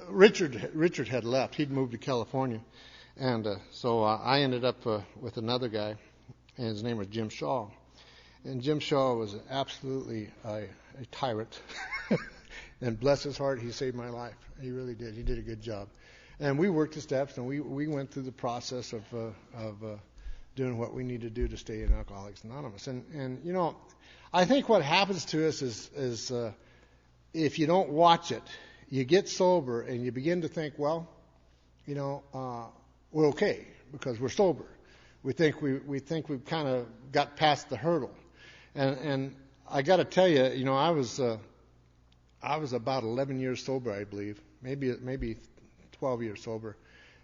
Richard had left. He'd moved to California, and so I ended up with another guy, and his name was Jim Shaw, and Jim Shaw was absolutely a tyrant. And bless his heart, he saved my life. He really did. He did a good job. And we worked the steps, and we went through the process of doing what we need to do to stay in Alcoholics Anonymous. And I think what happens to us is if you don't watch it, you get sober and you begin to think, well, we're okay because we're sober. We think we've kind of got past the hurdle. And I got to tell you, I was about 11 years sober, I believe, maybe 12 years sober,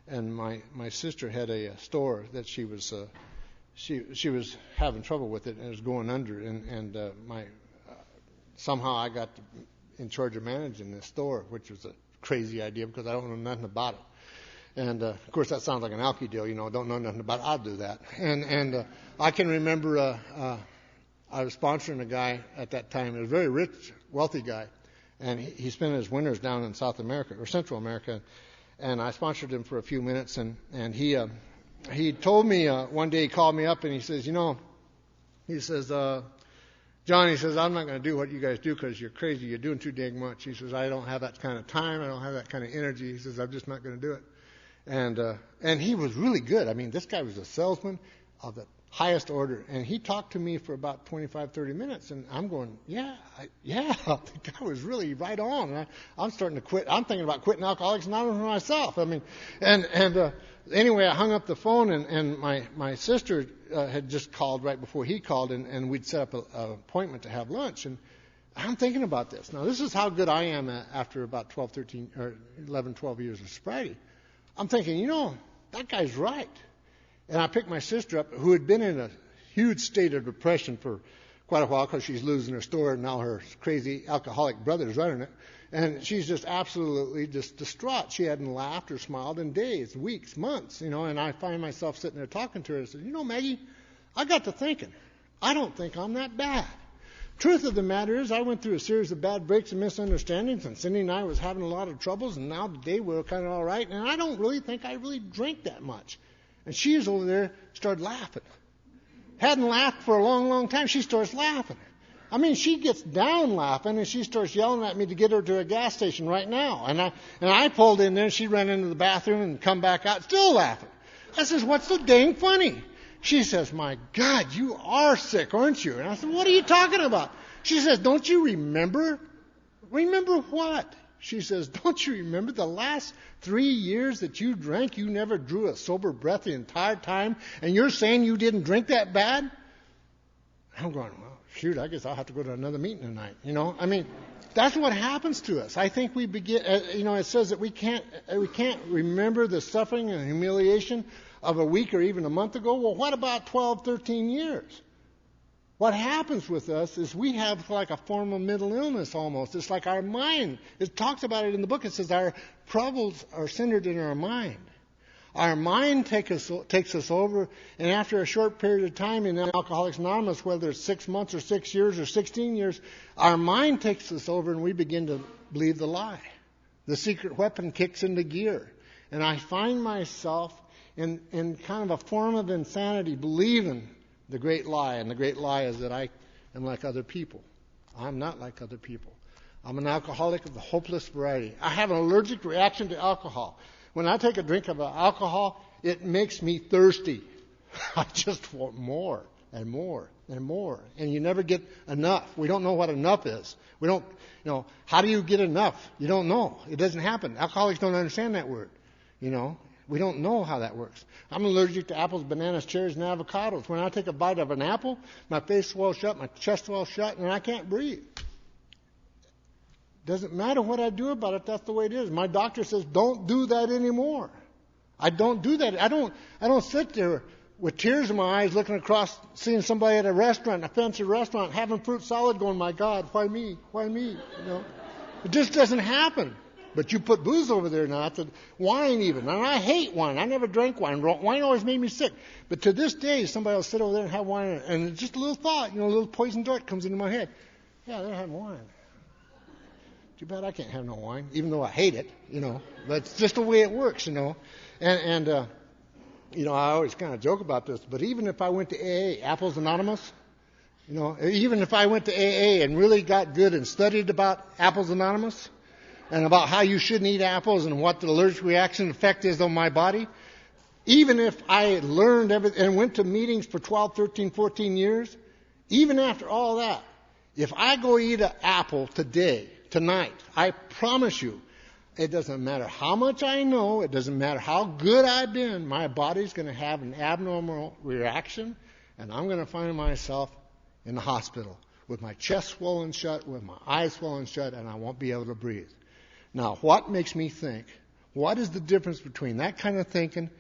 and my sister had a store that she was having trouble with it and it was going under, and somehow I got in charge of managing this store, which was a crazy idea because I don't know nothing about it. And of course that sounds like an alky deal, don't know nothing about it. I'll do that. And I can remember I was sponsoring a guy at that time. He was a very rich, wealthy guy. And he spent his winters down in South America or Central America, and I sponsored him for a few minutes. And he told me one day, he called me up and he says, he says, John, he says, I'm not going to do what you guys do because you're crazy. You're doing too dang much. He says, I don't have that kind of time. I don't have that kind of energy. He says, I'm just not going to do it. And he was really good. I mean, this guy was a salesman of the highest order, and he talked to me for about 25-30 minutes, and I'm going, the guy was really right on. And I'm starting to quit. I'm thinking about quitting Alcoholics Anonymous myself. I mean, anyway, I hung up the phone, and my sister had just called right before he called, and we'd set up an appointment to have lunch, and I'm thinking about this. Now, this is how good I am after about 11, 12 years of sobriety. I'm thinking, that guy's right. And I picked my sister up, who had been in a huge state of depression for quite a while because she's losing her store, and now her crazy alcoholic brother's running it. And she's just absolutely just distraught. She hadn't laughed or smiled in days, weeks, months, and I find myself sitting there talking to her and I said, Maggie, I got to thinking, I don't think I'm that bad. Truth of the matter is, I went through a series of bad breaks and misunderstandings, and Cindy and I was having a lot of troubles, and now today we're kind of all right, and I don't really think I really drank that much. And she's over there, started laughing. Hadn't laughed for a long, long time. She starts laughing. I mean, she gets down laughing, and she starts yelling at me to get her to a gas station right now. And I pulled in there, and she ran into the bathroom and come back out, still laughing. I says, what's so dang funny? She says, my God, you are sick, aren't you? And I said, what are you talking about? She says, don't you remember? Remember what? She says, don't you remember the last 3 years that you drank? You never drew a sober breath the entire time, and you're saying you didn't drink that bad? I'm going, well, shoot, I guess I'll have to go to another meeting tonight. I mean, that's what happens to us. I think we begin, it says that we can't remember the suffering and humiliation of a week or even a month ago. Well, what about 12, 13 years? What happens with us is we have like a form of mental illness almost. It's like our mind. It talks about it in the book. It says our troubles are centered in our mind. Our mind takes us over, and after a short period of time in Alcoholics Anonymous, whether it's 6 months or 6 years or 16 years, our mind takes us over and we begin to believe the lie. The secret weapon kicks into gear. And I find myself in kind of a form of insanity, believing the great lie. And the great lie is that I am like other people. I'm not like other people. I'm an alcoholic of the hopeless variety. I have an allergic reaction to alcohol. When I take a drink of alcohol, it makes me thirsty. I just want more and more and more. And you never get enough. We don't know what enough is. We don't, how do you get enough? You don't know. It doesn't happen. Alcoholics don't understand that word. We don't know how that works. I'm allergic to apples, bananas, cherries, and avocados. When I take a bite of an apple, my face swells shut, my chest swells shut, and I can't breathe. Doesn't matter what I do about it. That's the way it is. My doctor says, don't do that anymore. I don't do that. I don't sit there with tears in my eyes looking across, seeing somebody at a restaurant, a fancy restaurant, having fruit salad going, my God, why me? Why me? It just doesn't happen. But you put booze over there now. Wine even. And I hate wine. I never drank wine. Wine always made me sick. But to this day, somebody will sit over there and have wine. And just a little thought, a little poison dart comes into my head. Yeah, they're having wine. Too bad I can't have no wine, even though I hate it, But it's just the way it works, And I always kind of joke about this, but even if I went to AA, Apples Anonymous, even if I went to AA and really got good and studied about Apples Anonymous and about how you shouldn't eat apples and what the allergic reaction effect is on my body, even if I learned everything and went to meetings for 12, 13, 14 years, even after all that, if I go eat an apple tonight, I promise you, it doesn't matter how much I know, it doesn't matter how good I've been, my body's going to have an abnormal reaction, and I'm going to find myself in the hospital with my chest swollen shut, with my eyes swollen shut, and I won't be able to breathe. Now, what makes me think? What is the difference between that kind of thinking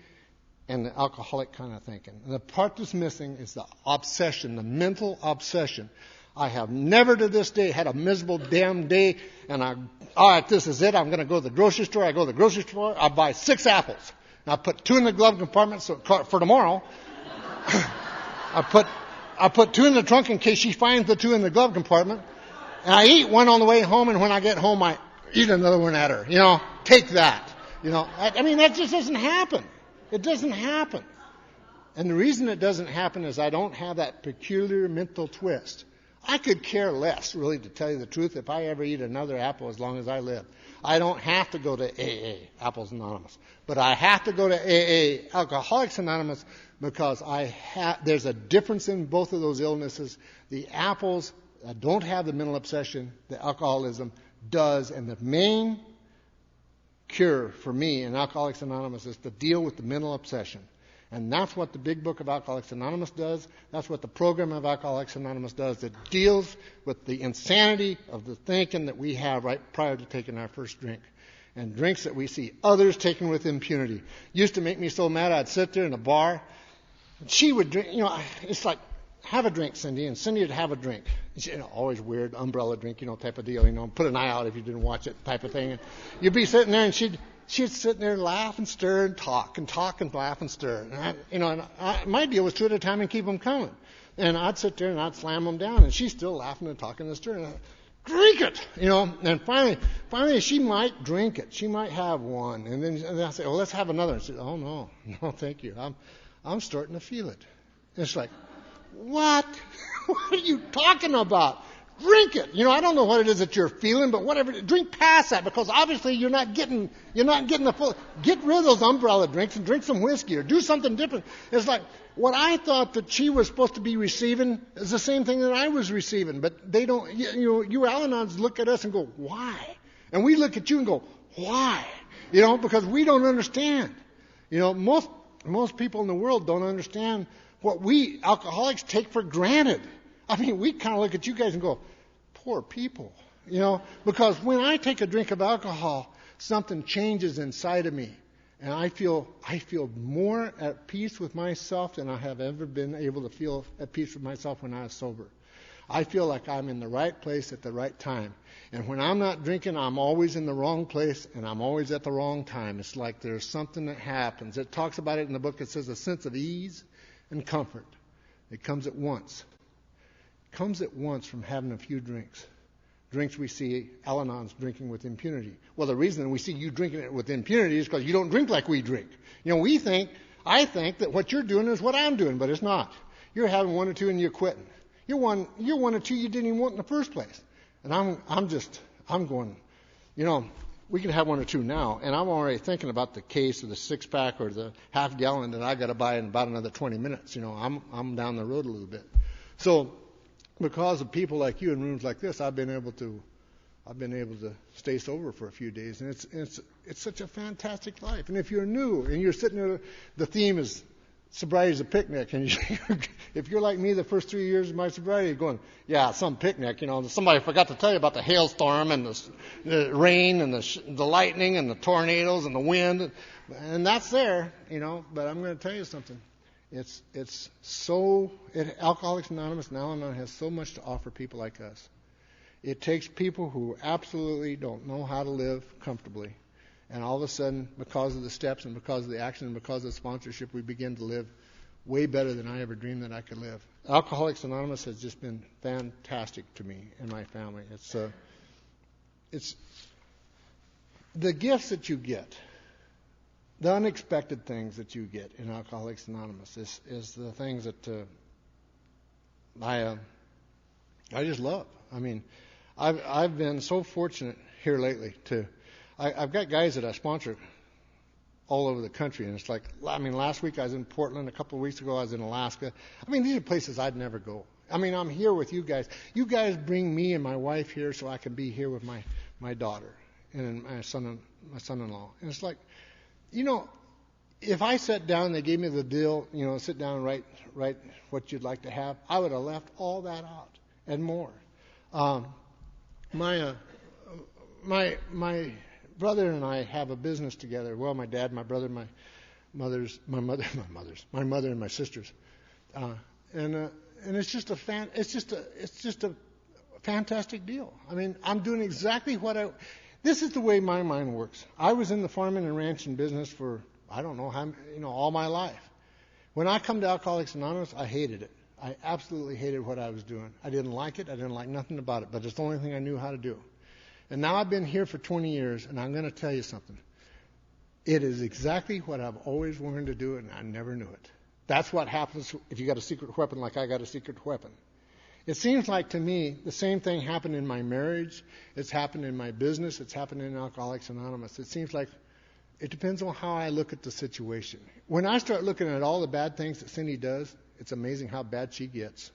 and the alcoholic kind of thinking? And the part that's missing is the obsession, the mental obsession. I have never to this day had a miserable damn day, and all right, this is it. I'm going to go to the grocery store. I go to the grocery store. I buy 6 apples. And I put 2 in the glove compartment for tomorrow. I put 2 in the trunk in case she finds the 2 in the glove compartment. And I eat one on the way home, and when I get home, I eat another one at her. Take that. I mean, that just doesn't happen. It doesn't happen. And the reason it doesn't happen is I don't have that peculiar mental twist. I could care less, really, to tell you the truth, if I ever eat another apple as long as I live. I don't have to go to AA, Apples Anonymous. But I have to go to AA, Alcoholics Anonymous, because there's a difference in both of those illnesses. The apples don't have the mental obsession, the alcoholism does, and the main cure for me in Alcoholics Anonymous is to deal with the mental obsession. And that's what the big book of Alcoholics Anonymous does. That's what the program of Alcoholics Anonymous does. It deals with the insanity of the thinking that we have right prior to taking our first drink. And drinks that we see others taking with impunity. Used to make me so mad I'd sit there in a bar. And she would drink, it's like, have a drink, Cindy. And Cindy would have a drink. Always weird, umbrella drink, type of deal. Put an eye out if you didn't watch it type of thing. And you'd be sitting there and she'd sit there and laugh and stir and talk and laugh and stir. And my deal was 2 at a time and keep them coming. And I'd sit there and I'd slam them down, and she's still laughing and talking and stirring. And drink it, And finally, she might drink it. She might have one, and then I say, "Well, let's have another." And she said, "Oh no, thank you. I'm starting to feel it." And it's like, what? What are you talking about? Drink it. I don't know what it is that you're feeling, but whatever. Drink past that, because obviously you're not getting the full. Get rid of those umbrella drinks and drink some whiskey or do something different. It's like what I thought that she was supposed to be receiving is the same thing that I was receiving, but they don't. You Al-Anons look at us and go, why? And we look at you and go, why? Because we don't understand. Most people in the world don't understand what we alcoholics take for granted. I mean, we kind of look at you guys and go, poor people, because when I take a drink of alcohol, something changes inside of me. And I feel more at peace with myself than I have ever been able to feel at peace with myself when I was sober. I feel like I'm in the right place at the right time. And when I'm not drinking, I'm always in the wrong place and I'm always at the wrong time. It's like there's something that happens. It talks about it in the book. It says a sense of ease and comfort. It comes at once. It comes at once from having a few drinks. Drinks we see Al-Anon's drinking with impunity. Well, the reason we see you drinking it with impunity is because you don't drink like we drink. I think that what you're doing is what I'm doing, but it's not. You're having one or two and you're quitting. You're one or two you didn't even want in the first place. And I'm going, we can have one or two now, and I'm already thinking about the case of the 6-pack or the half-gallon that I got to buy in about another 20 minutes. I'm down the road a little bit. So, because of people like you in rooms like this, I've been able to stay sober for a few days, and it's such a fantastic life. And if you're new and you're sitting there, the theme is sobriety is a picnic, and if you're like me, the first 3 years of my sobriety, you're going, yeah, some picnic. Somebody forgot to tell you about the hailstorm and the rain and the lightning and the tornadoes and the wind, and that's there, But I'm going to tell you something. Alcoholics Anonymous and Al-Anon has so much to offer people like us. It takes people who absolutely don't know how to live comfortably, and all of a sudden, because of the steps and because of the action and because of the sponsorship, we begin to live way better than I ever dreamed that I could live. Alcoholics Anonymous has just been fantastic to me and my family. It's the gifts that you get. The unexpected things that you get in Alcoholics Anonymous is the things that I just love. I mean, I've been so fortunate here lately I've got guys that I sponsor all over the country, and it's like, last week I was in Portland, a couple of weeks ago I was in Alaska. These are places I'd never go. I'm here with you guys. You guys bring me and my wife here so I can be here with my daughter and my son-in-law. And it's like, if I sat down, they gave me the deal, sit down and write what you'd like to have, I would have left all that out and more. My brother and I have a business together. Well, my dad, my brother, my mother, and my sisters, and it's just a fantastic deal. I'm doing exactly this is the way my mind works. I was in the farming and ranching business for, I don't know how, all my life. When I come to Alcoholics Anonymous, I hated it. I absolutely hated what I was doing. I didn't like it. I didn't like nothing about it, but it's the only thing I knew how to do. And now I've been here for 20 years, and I'm going to tell you something. It is exactly what I've always wanted to do, and I never knew it. That's what happens if you got a secret weapon like I got a secret weapon. It seems like to me the same thing happened in my marriage. It's happened in my business. It's happened in Alcoholics Anonymous. It seems like it depends on how I look at the situation. When I start looking at all the bad things that Cindy does, it's amazing how bad she gets,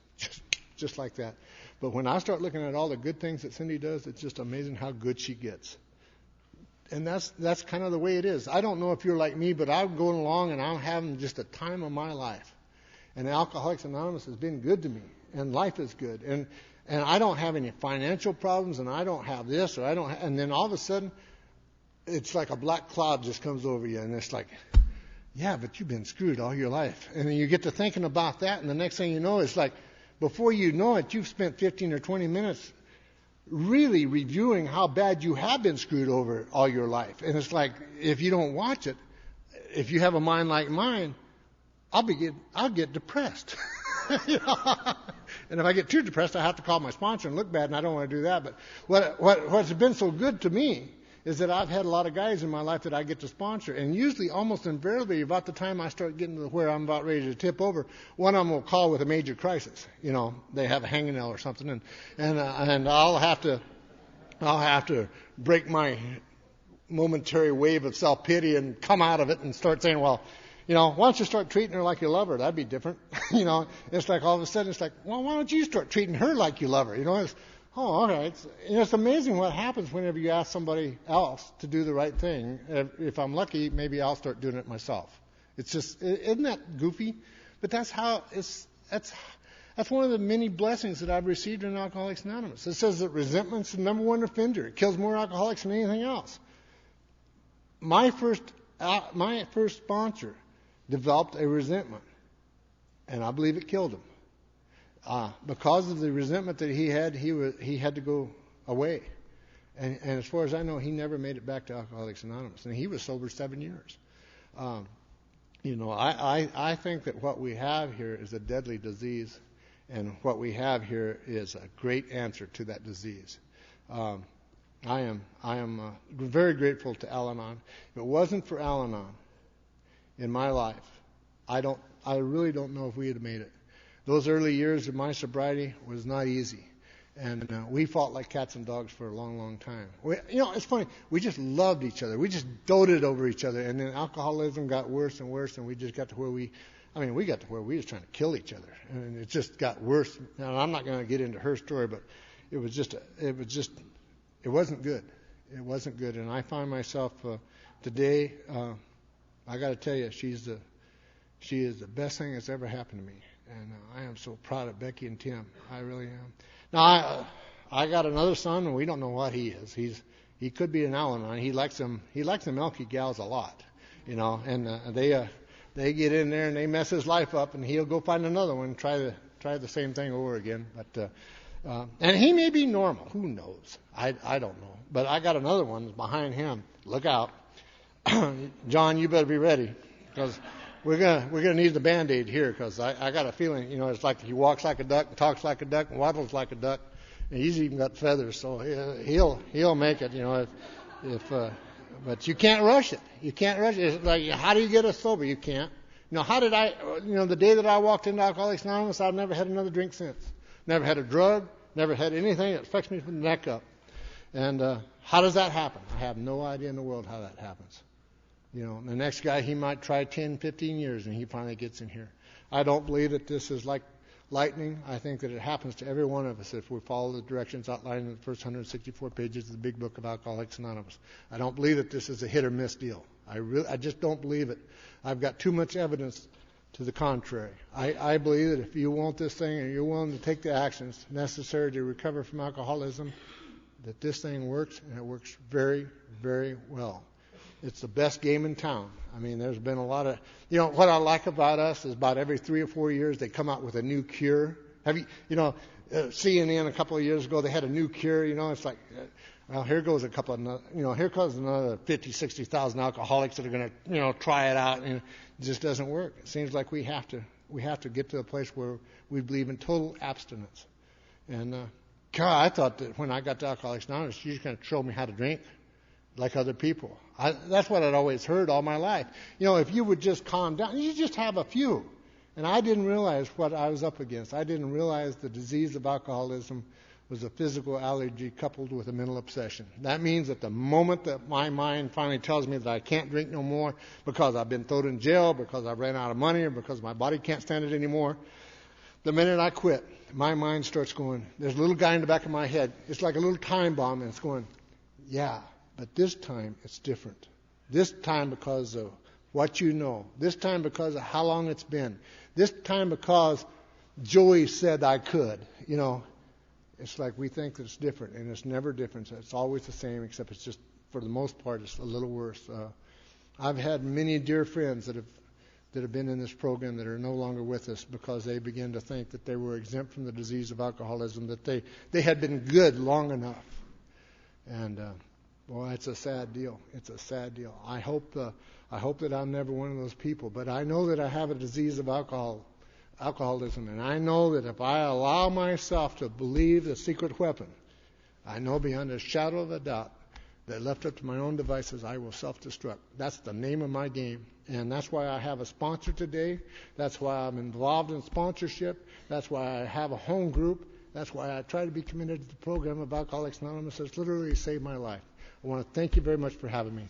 just like that. But when I start looking at all the good things that Cindy does, it's just amazing how good she gets. And that's kind of the way it is. I don't know if you're like me, but I'm going along and I'm having just a time of my life. And Alcoholics Anonymous has been good to me, and life is good. And I don't have any financial problems, and I don't have this, and then all of a sudden, it's like a black cloud just comes over you, and it's like, yeah, but you've been screwed all your life. And then you get to thinking about that, and the next thing you know, it's like, before you know it, you've spent 15 or 20 minutes really reviewing how bad you have been screwed over all your life. And it's like, if you don't watch it, if you have a mind like mine, I'll get depressed. And if I get too depressed, I have to call my sponsor and look bad, and I don't want to do that. But what's been so good to me is that I've had a lot of guys in my life that I get to sponsor, and usually, almost invariably, about the time I start getting to where I'm about ready to tip over, one of them will call with a major crisis. They have a hangnail or something, and I'll have to break my momentary wave of self-pity and come out of it and start saying, well, why don't you start treating her like you love her? That'd be different. It's like all of a sudden it's like, well, why don't you start treating her like you love her? It's, oh, all right. It's amazing what happens whenever you ask somebody else to do the right thing. If I'm lucky, maybe I'll start doing it myself. It's just, isn't that goofy? But that's That's one of the many blessings that I've received in Alcoholics Anonymous. It says that resentment's the number one offender. It kills more alcoholics than anything else. My first sponsor developed a resentment, and I believe it killed him. Because of the resentment that he had to go away. And as far as I know, he never made it back to Alcoholics Anonymous. And he was sober 7 years. I think that what we have here is a deadly disease, and what we have here is a great answer to that disease. I am very grateful to Al-Anon. If it wasn't for Al-Anon in my life, I really don't know if we had made it. Those early years of my sobriety was not easy. And we fought like cats and dogs for a long, long time. It's funny. We just loved each other. We just doted over each other. And then alcoholism got worse and worse, and we just got to where we got to where we was trying to kill each other. And it just got worse. Now, I'm not going to get into her story, but it wasn't good. It wasn't good. And I find myself today, I got to tell you, she is the best thing that's ever happened to me. And I am so proud of Becky and Tim. I really am. Now, I got another son, and we don't know what he is. He could be an Al-Anon. He likes them elky gals a lot, and they get in there and they mess his life up, and he'll go find another one and try the same thing over again. But and he may be normal. Who knows? I don't know. But I got another one behind him. Look out. John, you better be ready, because we're gonna need the Band-Aid here, because I got a feeling, it's like he walks like a duck, and talks like a duck, and waddles like a duck, and he's even got feathers, so he'll make it, but you can't rush it. You can't rush it. It's like, how do you get us sober? You can't. How did the day that I walked into Alcoholics Anonymous, I've never had another drink since. Never had a drug, never had anything that affects me from the neck up. And how does that happen? I have no idea in the world how that happens. The next guy, he might try 10, 15 years, and he finally gets in here. I don't believe that this is like lightning. I think that it happens to every one of us if we follow the directions outlined in the first 164 pages of the Big Book of Alcoholics Anonymous. I don't believe that this is a hit or miss deal. I just don't believe it. I've got too much evidence to the contrary. I believe that if you want this thing and you're willing to take the actions necessary to recover from alcoholism, that this thing works, and it works very, very well. It's the best game in town. There's been a lot of, what I like about us is about every 3 or 4 years they come out with a new cure. Have you, CNN a couple of years ago, they had a new cure, it's like, well, here goes here comes another 50, 60,000 alcoholics that are going to, try it out, and it just doesn't work. It seems like we have to get to a place where we believe in total abstinence. And, God, I thought that when I got to Alcoholics Anonymous, you're just going to show me how to drink like other people. That's what I'd always heard all my life. If you would just calm down, you just have a few. And I didn't realize what I was up against. I didn't realize the disease of alcoholism was a physical allergy coupled with a mental obsession. That means that the moment that my mind finally tells me that I can't drink no more because I've been thrown in jail, because I've ran out of money, or because my body can't stand it anymore, the minute I quit, my mind starts going, there's a little guy in the back of my head. It's like a little time bomb, and it's going, yeah, but this time it's different. This time because of what you know. This time because of how long it's been. This time because Joey said I could. It's like we think that it's different, and it's never different. It's always the same, except it's just, for the most part, it's a little worse. I've had many dear friends that have been in this program that are no longer with us because they began to think that they were exempt from the disease of alcoholism, that they had been good long enough. And well, it's a sad deal. It's a sad deal. I hope that I'm never one of those people. But I know that I have a disease of alcoholism, and I know that if I allow myself to believe the secret weapon, I know beyond a shadow of a doubt that left up to my own devices, I will self-destruct. That's the name of my game. And that's why I have a sponsor today. That's why I'm involved in sponsorship. That's why I have a home group. That's why I try to be committed to the program of Alcoholics Anonymous. It's literally saved my life. I want to thank you very much for having me.